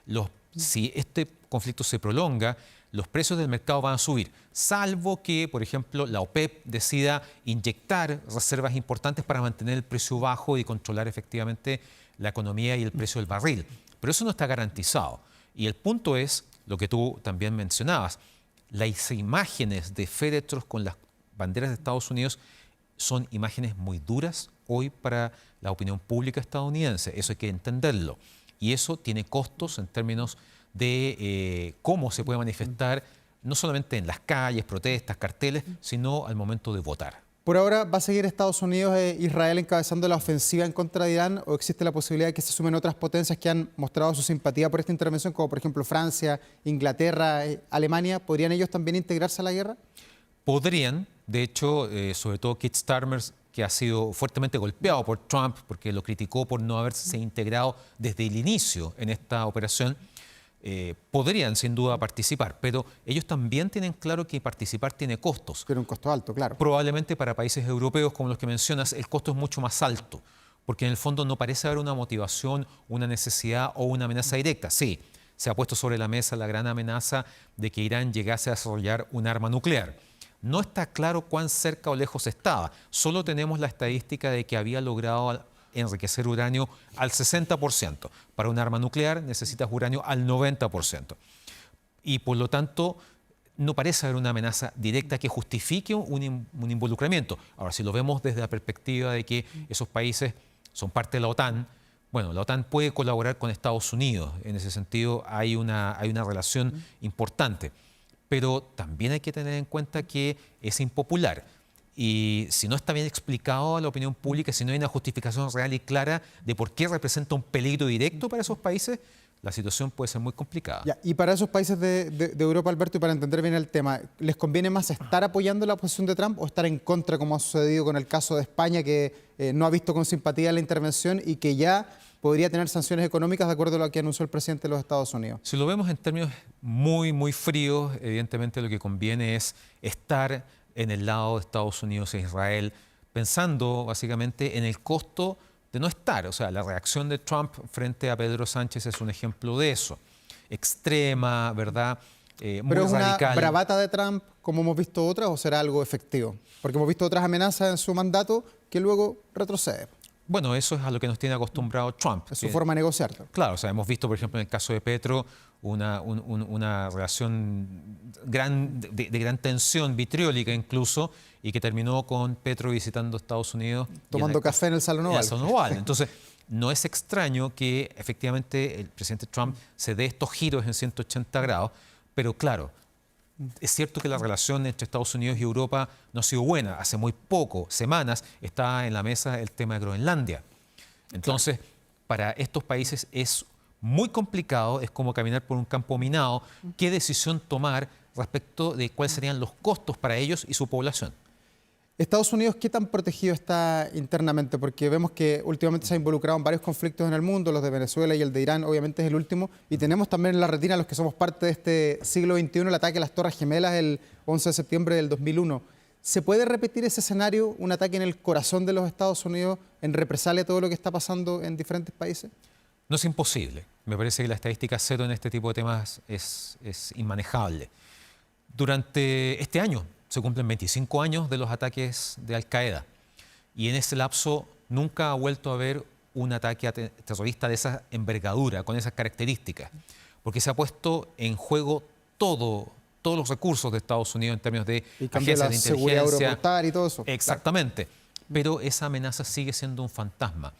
los Si este conflicto se prolonga, los precios del mercado van a subir, salvo que, por ejemplo, la OPEP decida inyectar reservas importantes para mantener el precio bajo y controlar efectivamente la economía y el precio del barril. Pero eso no está garantizado. Y el punto es, lo que tú también mencionabas, las imágenes de féretros con las banderas de Estados Unidos son imágenes muy duras hoy para la opinión pública estadounidense. Eso hay que entenderlo. Y eso tiene costos en términos de cómo se puede manifestar, no solamente en las calles, protestas, carteles, sino al momento de votar. Por ahora, ¿va a seguir Estados Unidos e Israel encabezando la ofensiva en contra de Irán o existe la posibilidad de que se sumen otras potencias que han mostrado su simpatía por esta intervención, como por ejemplo Francia, Inglaterra, Alemania? ¿Podrían ellos también integrarse a la guerra? Podrían, de hecho, sobre todo Keir Starmer, que ha sido fuertemente golpeado por Trump porque lo criticó por no haberse integrado desde el inicio en esta operación, podrían sin duda participar, pero ellos también tienen claro que participar tiene costos. Tiene un costo alto, claro. Probablemente para países europeos como los que mencionas el costo es mucho más alto, porque en el fondo no parece haber una motivación, una necesidad o una amenaza directa. Sí, se ha puesto sobre la mesa la gran amenaza de que Irán llegase a desarrollar un arma nuclear. No está claro cuán cerca o lejos estaba, solo tenemos la estadística de que había logrado enriquecer uranio al 60%. Para un arma nuclear necesitas uranio al 90%. Y por lo tanto, no parece haber una amenaza directa que justifique un involucramiento. Ahora, si lo vemos desde la perspectiva de que esos países son parte de la OTAN, bueno, la OTAN puede colaborar con Estados Unidos. En ese sentido, hay una relación importante. Pero también hay que tener en cuenta que es impopular. Y si no está bien explicado a la opinión pública, si no hay una justificación real y clara de por qué representa un peligro directo para esos países, la situación puede ser muy complicada. Ya, y para esos países de Europa, Alberto, y para entender bien el tema, ¿les conviene más estar apoyando la posición de Trump o estar en contra, como ha sucedido con el caso de España, que no ha visto con simpatía la intervención y que ya podría tener sanciones económicas de acuerdo a lo que anunció el presidente de los Estados Unidos? Si lo vemos en términos muy fríos, evidentemente lo que conviene es estar en el lado de Estados Unidos e Israel, pensando básicamente en el costo de no estar. O sea, la reacción de Trump frente a Pedro Sánchez es un ejemplo de eso. Extrema, ¿verdad? Muy ¿Pero es radical. una bravata de Trump, como hemos visto otras, o será algo efectivo? Porque hemos visto otras amenazas en su mandato que luego retrocede. Bueno, eso es a lo que nos tiene acostumbrado Trump. Es su forma de negociar. Claro, o sea, hemos visto, por ejemplo, en el caso de Petro, una relación de gran tensión, vitriólica incluso, y que terminó con Petro visitando Estados Unidos. Tomando café en el Salón Oval. En el Salón Oval. Entonces, no es extraño que efectivamente el presidente Trump se dé estos giros en 180 grados, pero claro, es cierto que la relación entre Estados Unidos y Europa no ha sido buena. Hace muy poco, semanas, está en la mesa el tema de Groenlandia. Entonces, para estos países es muy complicado, es como caminar por un campo minado. ¿Qué decisión tomar respecto de cuáles serían los costos para ellos y su población? Estados Unidos, ¿qué tan protegido está internamente? Porque vemos que últimamente se ha involucrado en varios conflictos en el mundo, los de Venezuela y el de Irán, obviamente es el último, y tenemos también en la retina, los que somos parte de este siglo XXI, el ataque a las Torres Gemelas el 11 de septiembre del 2001. ¿Se puede repetir ese escenario, un ataque en el corazón de los Estados Unidos, en represalia a todo lo que está pasando en diferentes países? No es imposible. Me parece que la estadística cero en este tipo de temas es inmanejable. Durante este año se cumplen 25 años de los ataques de Al-Qaeda y en ese lapso nunca ha vuelto a haber un ataque terrorista de esa envergadura, con esas características, porque se ha puesto en juego todos los recursos de Estados Unidos en términos de agencias de seguridad inteligencia. aeroportuaria y todo eso. Exactamente, pero esa amenaza sigue siendo un fantasma.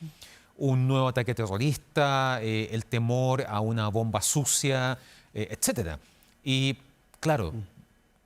Un nuevo ataque terrorista, el temor a una bomba sucia, etc. Y claro,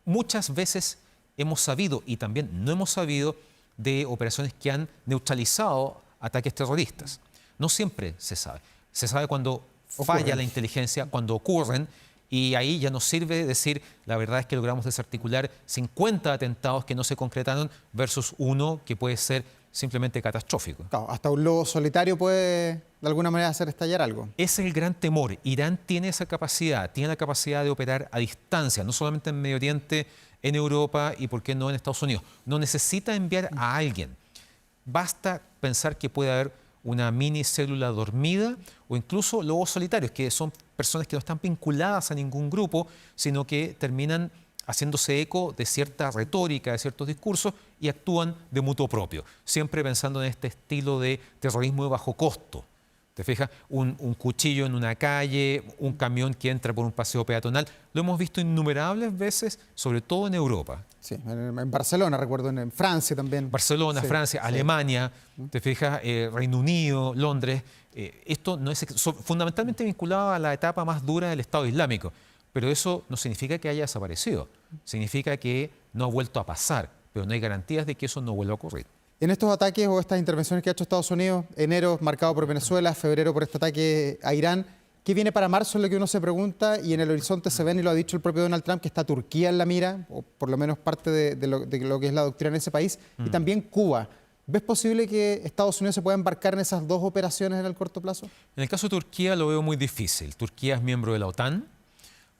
muchas veces hemos sabido y también no hemos sabido de operaciones que han neutralizado ataques terroristas. No siempre se sabe. Se sabe cuando falla la inteligencia, cuando ocurren, y ahí ya nos sirve decir, la verdad es que logramos desarticular 50 atentados que no se concretaron versus uno que puede ser simplemente catastrófico. Claro, hasta un lobo solitario puede de alguna manera hacer estallar algo. Ese es el gran temor. Irán tiene esa capacidad, tiene la capacidad de operar a distancia, no solamente en Medio Oriente, en Europa y, ¿por qué no, en Estados Unidos? No necesita enviar a alguien. Basta pensar que puede haber una mini célula dormida o incluso lobos solitarios, que son personas que no están vinculadas a ningún grupo, sino que terminan haciéndose eco de cierta retórica, de ciertos discursos y actúan de mutuo propio, siempre pensando en este estilo de terrorismo de bajo costo. ¿Te fijas? Un cuchillo en una calle, un camión que entra por un paseo peatonal. Lo hemos visto innumerables veces, sobre todo en Europa. Sí, en Barcelona, recuerdo, en Francia también. Barcelona, Sí, Francia, sí. Alemania, ¿te fijas? Reino Unido, Londres. Esto no es fundamentalmente vinculado a la etapa más dura del Estado Islámico, pero eso no significa que haya desaparecido. Significa que no ha vuelto a pasar, pero no hay garantías de que eso no vuelva a ocurrir. En estos ataques o estas intervenciones que ha hecho Estados Unidos, enero marcado por Venezuela, febrero por este ataque a Irán, ¿qué viene para marzo? Es lo que uno se pregunta, y en el horizonte se ven, y lo ha dicho el propio Donald Trump, que está Turquía en la mira, o por lo menos parte de lo que es la doctrina en ese país, y también Cuba. ¿Ves posible que Estados Unidos se pueda embarcar en esas dos operaciones en el corto plazo? En el caso de Turquía lo veo muy difícil. Turquía es miembro de la OTAN.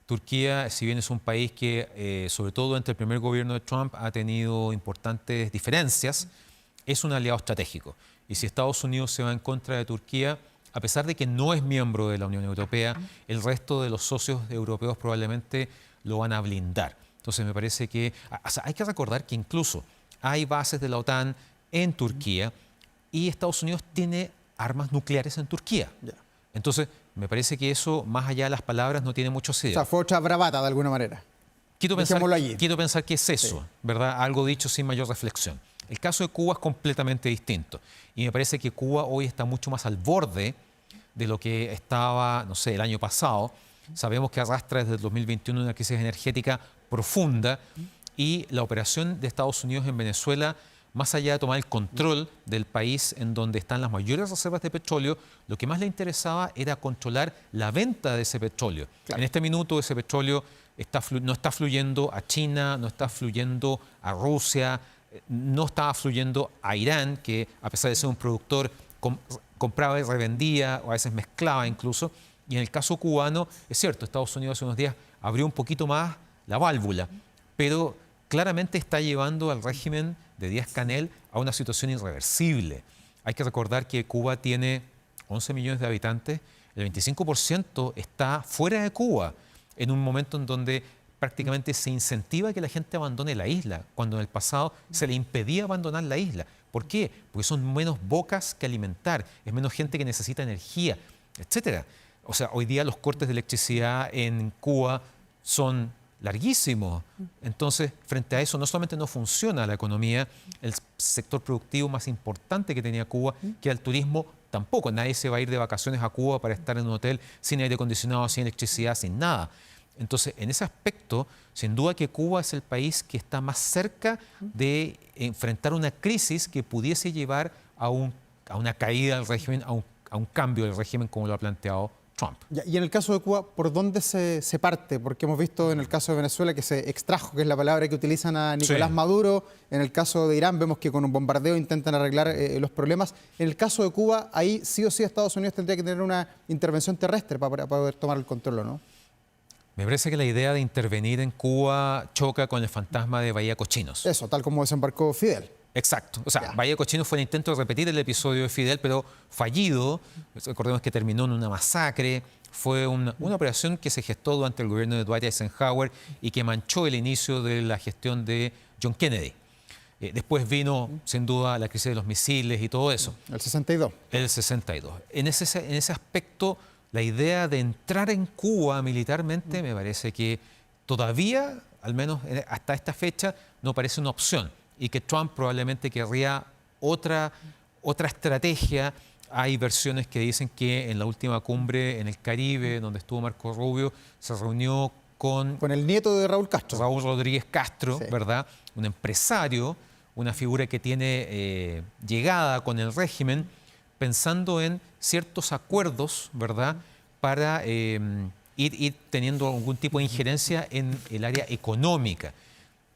Turquía, si bien es un país que, sobre todo durante el primer gobierno de Trump, ha tenido importantes diferencias, es un aliado estratégico. Y si Estados Unidos se va en contra de Turquía, a pesar de que no es miembro de la Unión Europea, el resto de los socios europeos probablemente lo van a blindar. Entonces me parece que hay que recordar que incluso hay bases de la OTAN en Turquía y Estados Unidos tiene armas nucleares en Turquía. Entonces me parece que eso, más allá de las palabras, no tiene mucho O sentido. sea, fue otra bravata de alguna manera. Quiero Dejémoslo allí. pensar que es eso, Sí. ¿verdad? Algo dicho sin mayor reflexión. El caso de Cuba es completamente distinto. Y me parece que Cuba hoy está mucho más al borde de lo que estaba, no sé, el año pasado. Sabemos que arrastra desde el 2021 una crisis energética profunda y la operación de Estados Unidos en Venezuela, más allá de tomar el control del país en donde están las mayores reservas de petróleo, lo que más le interesaba era controlar la venta de ese petróleo. Claro. En este minuto ese petróleo no está fluyendo a China, no está fluyendo a Rusia, no estaba fluyendo a Irán, que a pesar de ser un productor compraba y revendía o a veces mezclaba incluso. Y en el caso cubano, es cierto, Estados Unidos hace unos días abrió un poquito más la válvula, pero claramente está llevando al régimen de Díaz-Canel a una situación irreversible. Hay que recordar que Cuba tiene 11 millones de habitantes, el 25% está fuera de Cuba, en un momento en donde prácticamente se incentiva que la gente abandone la isla, cuando en el pasado se le impedía abandonar la isla. ¿Por qué? Porque son menos bocas que alimentar, es menos gente que necesita energía, etcétera. O sea, hoy día los cortes de electricidad en Cuba son larguísimos. Entonces, frente a eso, no solamente no funciona la economía, el sector productivo más importante que tenía Cuba, que era el turismo, tampoco. Nadie se va a ir de vacaciones a Cuba para estar en un hotel sin aire acondicionado, sin electricidad, sin nada. Entonces, en ese aspecto, sin duda que Cuba es el país que está más cerca de enfrentar una crisis que pudiese llevar a una caída del régimen, a un cambio del régimen como lo ha planteado Trump. Y en el caso de Cuba, ¿por dónde se parte? Porque hemos visto en el caso de Venezuela que se extrajo, que es la palabra que utilizan a Nicolás Sí. Maduro. En el caso de Irán vemos que con un bombardeo intentan arreglar los problemas. En el caso de Cuba, ahí sí o sí Estados Unidos tendría que tener una intervención terrestre para poder tomar el control, ¿o no? Me parece que la idea de intervenir en Cuba choca con el fantasma de Bahía Cochinos. Eso, tal como desembarcó Fidel. Exacto. O sea, Ya. Bahía Cochinos fue el intento de repetir el episodio de Fidel, pero fallido. Recordemos que terminó en una masacre. Fue una operación que se gestó durante el gobierno de Dwight Eisenhower y que manchó el inicio de la gestión de John Kennedy. Después vino, sin duda, la crisis de los misiles y todo eso. El 62. El 62. En ese aspecto, la idea de entrar en Cuba militarmente me parece que todavía, al menos hasta esta fecha, no parece una opción y que Trump probablemente querría otra estrategia. Hay versiones que dicen que en la última cumbre en el Caribe, donde estuvo Marco Rubio, se reunió con Con el nieto de Raúl Castro. Raúl Rodríguez Castro, Sí. ¿verdad? Un empresario, una figura que tiene llegada con el régimen, pensando en ciertos acuerdos, ¿verdad? Para ir teniendo algún tipo de injerencia en el área económica.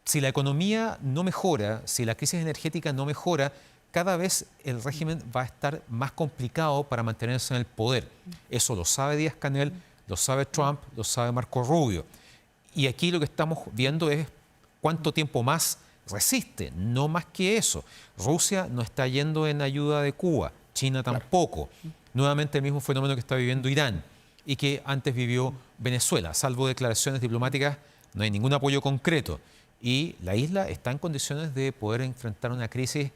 Si la economía no mejora, si la crisis energética no mejora, cada vez el régimen va a estar más complicado para mantenerse en el poder. Eso lo sabe Díaz-Canel, lo sabe Trump, lo sabe Marco Rubio. Y aquí lo que estamos viendo es cuánto tiempo más resiste, no más que eso. Rusia no está yendo en ayuda de Cuba, China tampoco. Nuevamente el mismo fenómeno que está viviendo Irán y que antes vivió Venezuela. Salvo declaraciones diplomáticas, no hay ningún apoyo concreto. Y la isla está en condiciones de poder enfrentar una crisis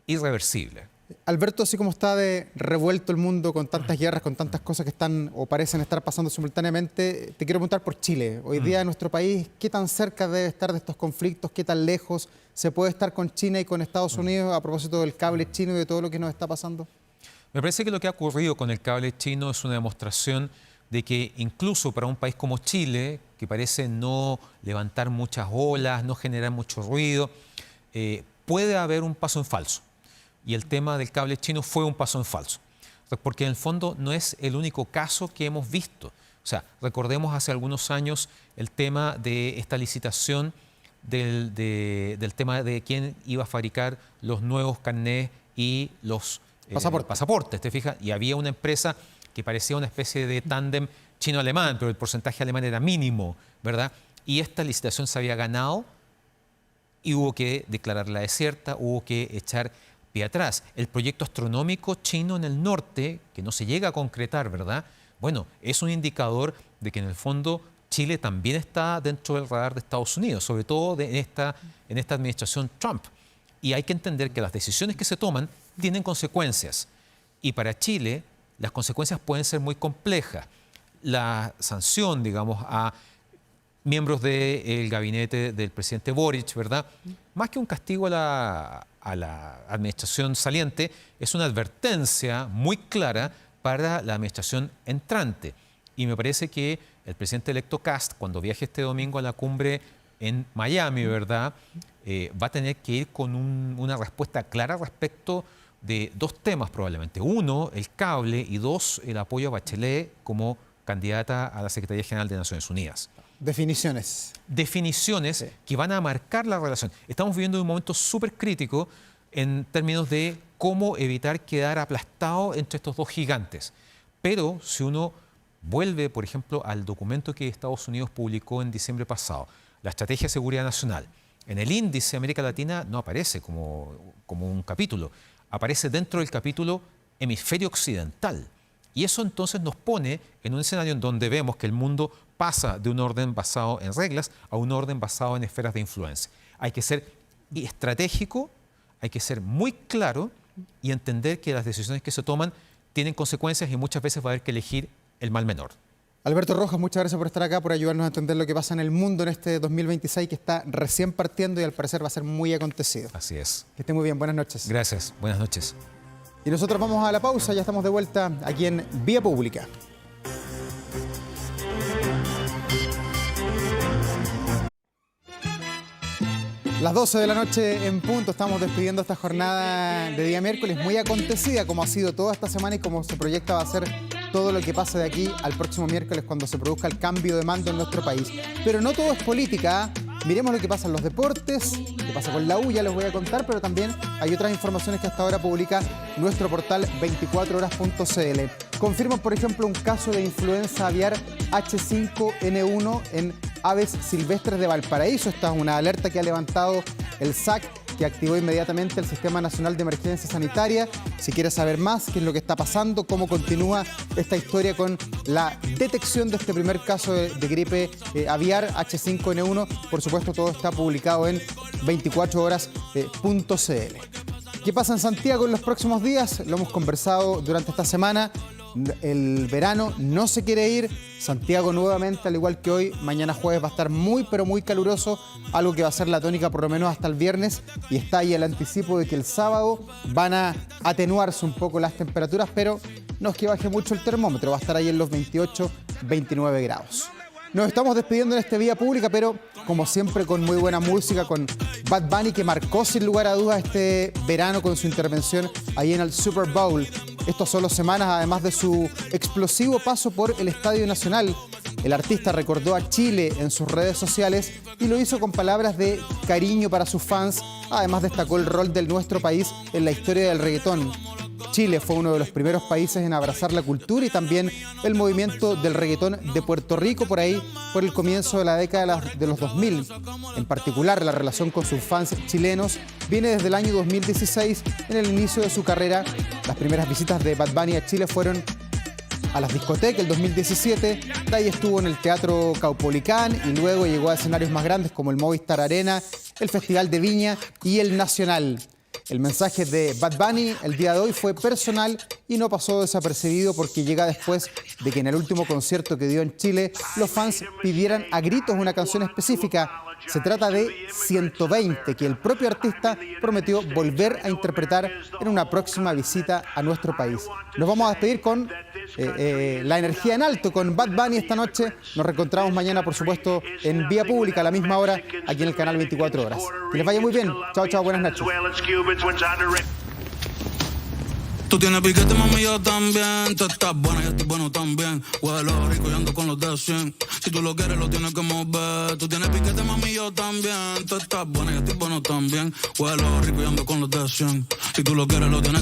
irreversible. Alberto, así como está de revuelto el mundo con tantas guerras, con tantas cosas que están o parecen estar pasando simultáneamente, te quiero preguntar por Chile. Hoy día en nuestro país, ¿qué tan cerca debe estar de estos conflictos? ¿Qué tan lejos se puede estar con China y con Estados Unidos a propósito del cable chino y de todo lo que nos está pasando? Me parece que lo que ha ocurrido con el cable chino es una demostración de que incluso para un país como Chile, que parece no levantar muchas olas, no generar mucho ruido, puede haber un paso en falso. Y el tema del cable chino fue un paso en falso. Porque en el fondo no es el único caso que hemos visto. O sea, recordemos hace algunos años el tema de esta licitación del tema de quién iba a fabricar los nuevos carnés y los pasaportes, ¿te fijas? Y había una empresa que parecía una especie de tándem chino-alemán, pero el porcentaje alemán era mínimo, ¿verdad? Y esta licitación se había ganado y hubo que declararla desierta, hubo que echar pie atrás. El proyecto astronómico chino en el norte, que no se llega a concretar, ¿verdad? Bueno, es un indicador de que en el fondo Chile también está dentro del radar de Estados Unidos, sobre todo en esta administración Trump. Y hay que entender que las decisiones que se toman tienen consecuencias. Y para Chile, las consecuencias pueden ser muy complejas. La sanción, digamos, a miembros del gabinete del presidente Boric, ¿verdad? Más que un castigo a la administración saliente, es una advertencia muy clara para la administración entrante. Y me parece que el presidente electo Kast, cuando viaje este domingo a la cumbre en Miami, ¿verdad?, va a tener que ir con una respuesta clara respecto de dos temas probablemente. Uno, el cable, y dos, el apoyo a Bachelet como candidata a la Secretaría General de Naciones Unidas. Definiciones. Definiciones que van a marcar la relación. Estamos viviendo un momento súper crítico en términos de cómo evitar quedar aplastado entre estos dos gigantes. Pero si uno vuelve, por ejemplo, al documento que Estados Unidos publicó en diciembre pasado, la Estrategia de Seguridad Nacional, en el índice América Latina no aparece como un capítulo, aparece dentro del capítulo Hemisferio Occidental. Y eso entonces nos pone en un escenario en donde vemos que el mundo pasa de un orden basado en reglas a un orden basado en esferas de influencia. Hay que ser estratégico, hay que ser muy claro y entender que las decisiones que se toman tienen consecuencias y muchas veces va a haber que elegir el mal menor. Alberto Rojas, muchas gracias por estar acá, por ayudarnos a entender lo que pasa en el mundo en este 2026 que está recién partiendo y al parecer va a ser muy acontecido. Así es. Que esté muy bien, buenas noches. Gracias, buenas noches. Y nosotros vamos a la pausa, ya estamos de vuelta aquí en Vía Pública. Las 12 de la noche en punto, estamos despidiendo esta jornada de día miércoles, muy acontecida como ha sido toda esta semana y como se proyecta va a ser todo lo que pase de aquí al próximo miércoles cuando se produzca el cambio de mando en nuestro país. Pero no todo es política, ¿eh? Miremos lo que pasa en los deportes, qué pasa con la U, ya les voy a contar, pero también hay otras informaciones que hasta ahora publica nuestro portal 24horas.cl. Confirman, por ejemplo, un caso de influenza aviar H5N1 en aves silvestres de Valparaíso. Esta es una alerta que ha levantado el SAC, que activó inmediatamente el Sistema Nacional de Emergencia Sanitaria. Si quieres saber más qué es lo que está pasando, cómo continúa esta historia con la detección de este primer caso de gripe aviar H5N1, por supuesto todo está publicado en 24horas.cl. ¿Qué pasa en Santiago en los próximos días? Lo hemos conversado durante esta semana. El verano no se quiere ir. Santiago nuevamente, al igual que hoy, mañana jueves va a estar muy pero muy caluroso, algo que va a ser la tónica por lo menos hasta el viernes, y está ahí el anticipo de que el sábado van a atenuarse un poco las temperaturas, pero no es que baje mucho el termómetro, va a estar ahí en los 28, 29 grados. Nos estamos despidiendo en este Vía Pública, pero como siempre con muy buena música, con Bad Bunny, que marcó sin lugar a dudas este verano con su intervención ahí en el Super Bowl. Esto solo semanas, además de su explosivo paso por el Estadio Nacional. El artista recordó a Chile en sus redes sociales y lo hizo con palabras de cariño para sus fans. Además destacó el rol de nuestro país en la historia del reggaetón. Chile fue uno de los primeros países en abrazar la cultura y también el movimiento del reggaetón de Puerto Rico por ahí, por el comienzo de la década de los 2000. En particular, la relación con sus fans chilenos viene desde el año 2016, en el inicio de su carrera. Las primeras visitas de Bad Bunny a Chile fueron a las discotecas el 2017, de ahí estuvo en el Teatro Caupolicán y luego llegó a escenarios más grandes como el Movistar Arena, el Festival de Viña y el Nacional. El mensaje de Bad Bunny el día de hoy fue personal y no pasó desapercibido porque llega después de que en el último concierto que dio en Chile los fans pidieran a gritos una canción específica. Se trata de 120, que el propio artista prometió volver a interpretar en una próxima visita a nuestro país. Nos vamos a despedir con la energía en alto, con Bad Bunny esta noche. Nos reencontramos mañana, por supuesto, en Vía Pública, a la misma hora, aquí en el canal 24 Horas. Que les vaya muy bien. Chao, chao, buenas noches. Tú tienes piquete, mami, yo también. Tú estás buena, yo estoy bueno también. Huelo rico y ando con los de 100. Si tú lo quieres, lo tienes que mover. Tú tienes piquete, mami, yo también. Tú estás buena, yo estoy bueno también. Huelo rico y ando con los de 100. Si tú lo quieres, lo tienes que